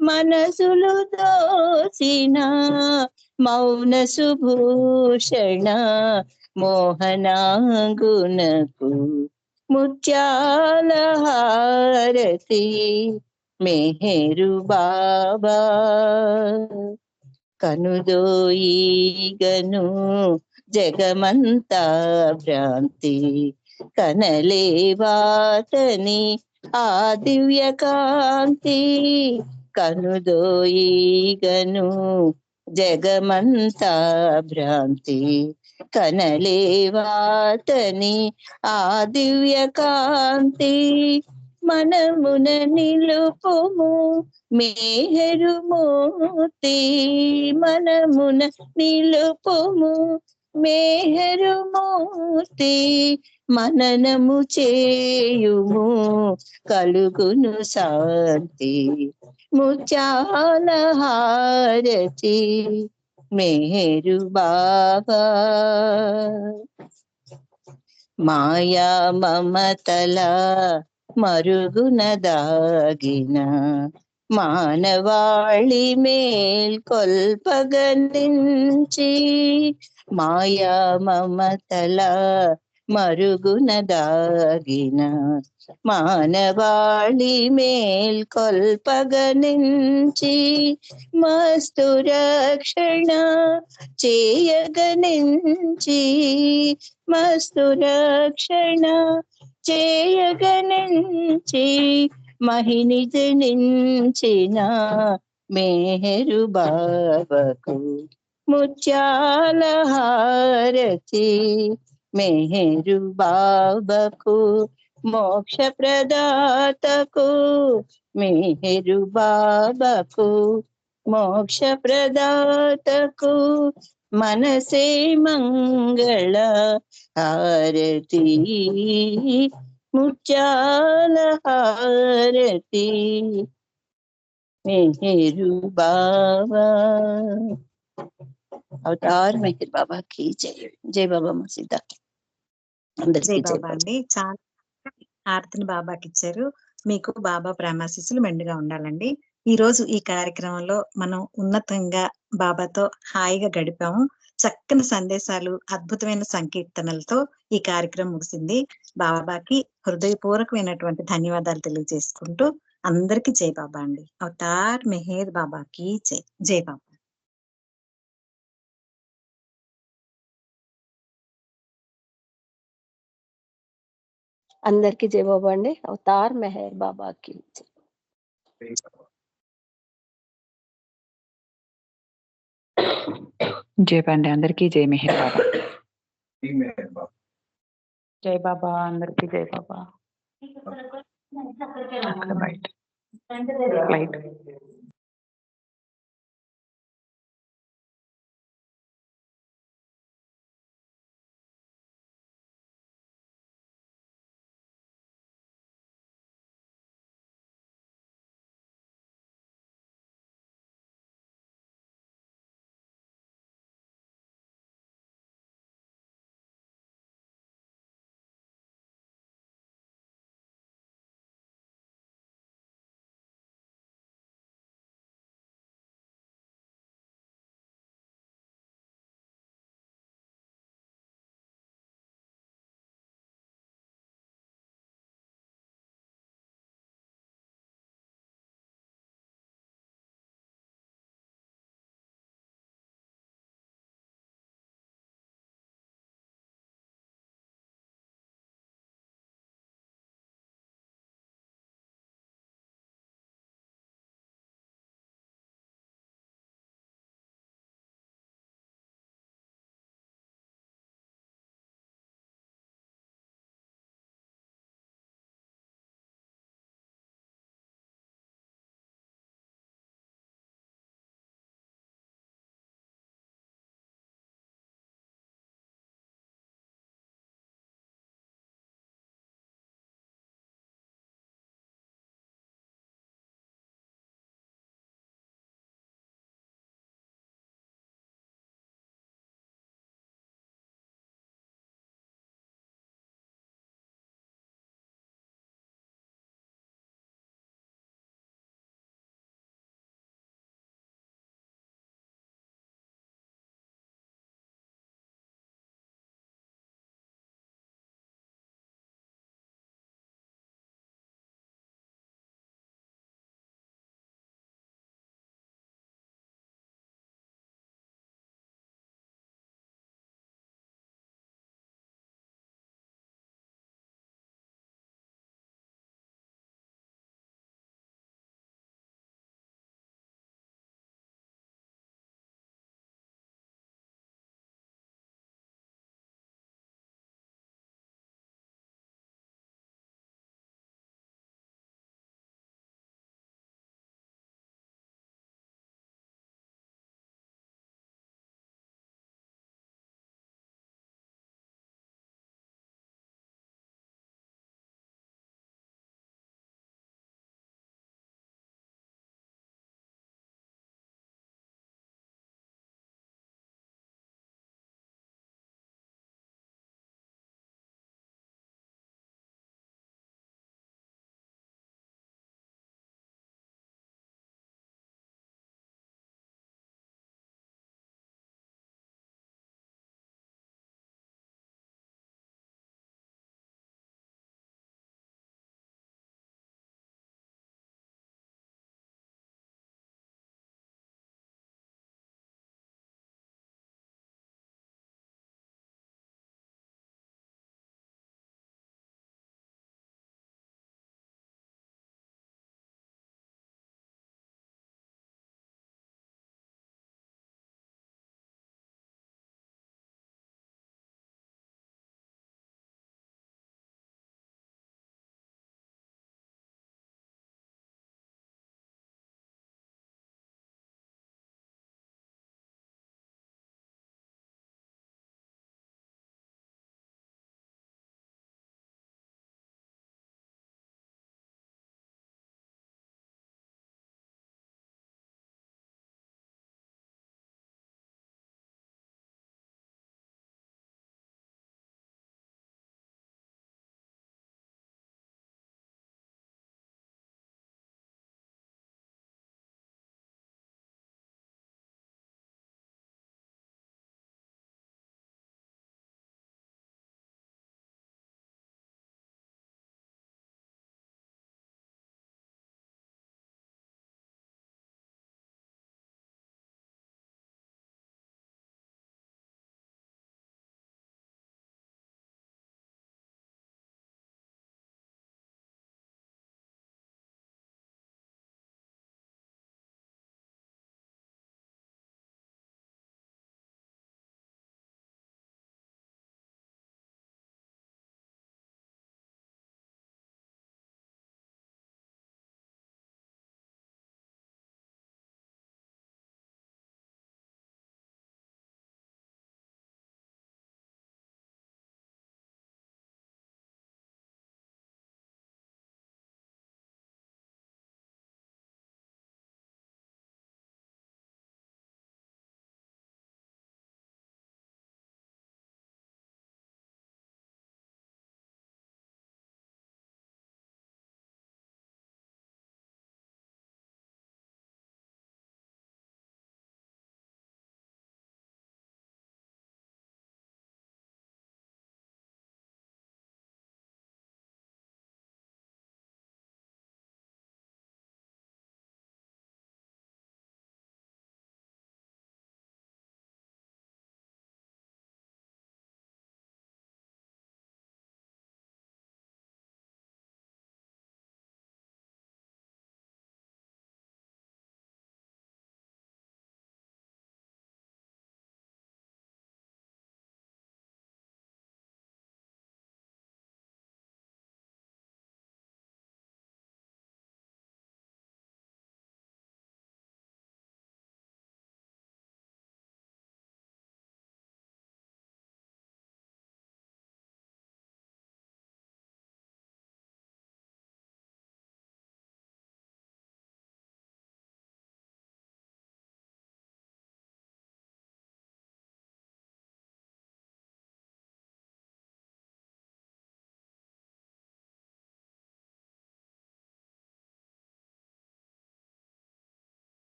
మనసులు దోచిన, మౌన సుభూషణ మోహనాంగునకు, ముత్యాల హారతి మెహరు బాబా కనుదోయిగను జగమంతా భ్రాంతి కనలేవాతని ఆ దివ్య కాంతి కనుదోయిగను జగమంతా భ్రాంతి కనలేవాతని ఆ దివ్య కాంతి మనమున నిలుపుము మేహరు మూర్తి మనమున నిలుపుము మేహరు మూర్తి మననము చేయుము కలుగును శాంతి ముత్యాల హారతి మేరు బాబా మాయా మమతల మరుగున దాగిన మానవాళి మేల్కొల్పగనించి మాయా మమతల మరుగున దాగిన మానవాళి మేల్కొల్పగనించి మస్తు రక్షణ చేయగనించి మస్తు రక్షణ చేయగనించి మహిని జనించిన మేహరు బాబాకు ముత్యాల హారతి మేహరు బాబాకు మోక్ష ప్రదాతకు మేహరు బాబాకు మోక్ష ప్రదాతకు మనసే మంగళ హారతి ముత్యాల హారతి मेहरु बाबा అవతార్ మెహర్ బాబా की जय जय बाबा మసీదా అందరికీ జై జై బాబా అండి. చాలా హారతిని బాబాకి ఇచ్చారు. మీకు బాబా ప్రేమాశీస్సులు మెండుగా ఉండాలండి. ఈ రోజు ఈ కార్యక్రమంలో మనం ఉన్నతంగా బాబాతో హాయిగా గడిపాము. చక్కని సందేశాలు, అద్భుతమైన సంకీర్తనలతో ఈ కార్యక్రమం ముగిసింది. బాబాకి హృదయపూర్వకమైనటువంటి ధన్యవాదాలు తెలియజేసుకుంటూ అందరికీ జై బాబా అండి. అవతార్ మెహర్ బాబాకి జై. జై బాబా. అందరికీ జై బాబా అండి. అవతార్ మెహర్ బాబాకి జై. జై పండి అందరికీ జై మెహర్ బాబా. జై బాబా అందరికీ జై బాబా. బయట ఫ్లైట్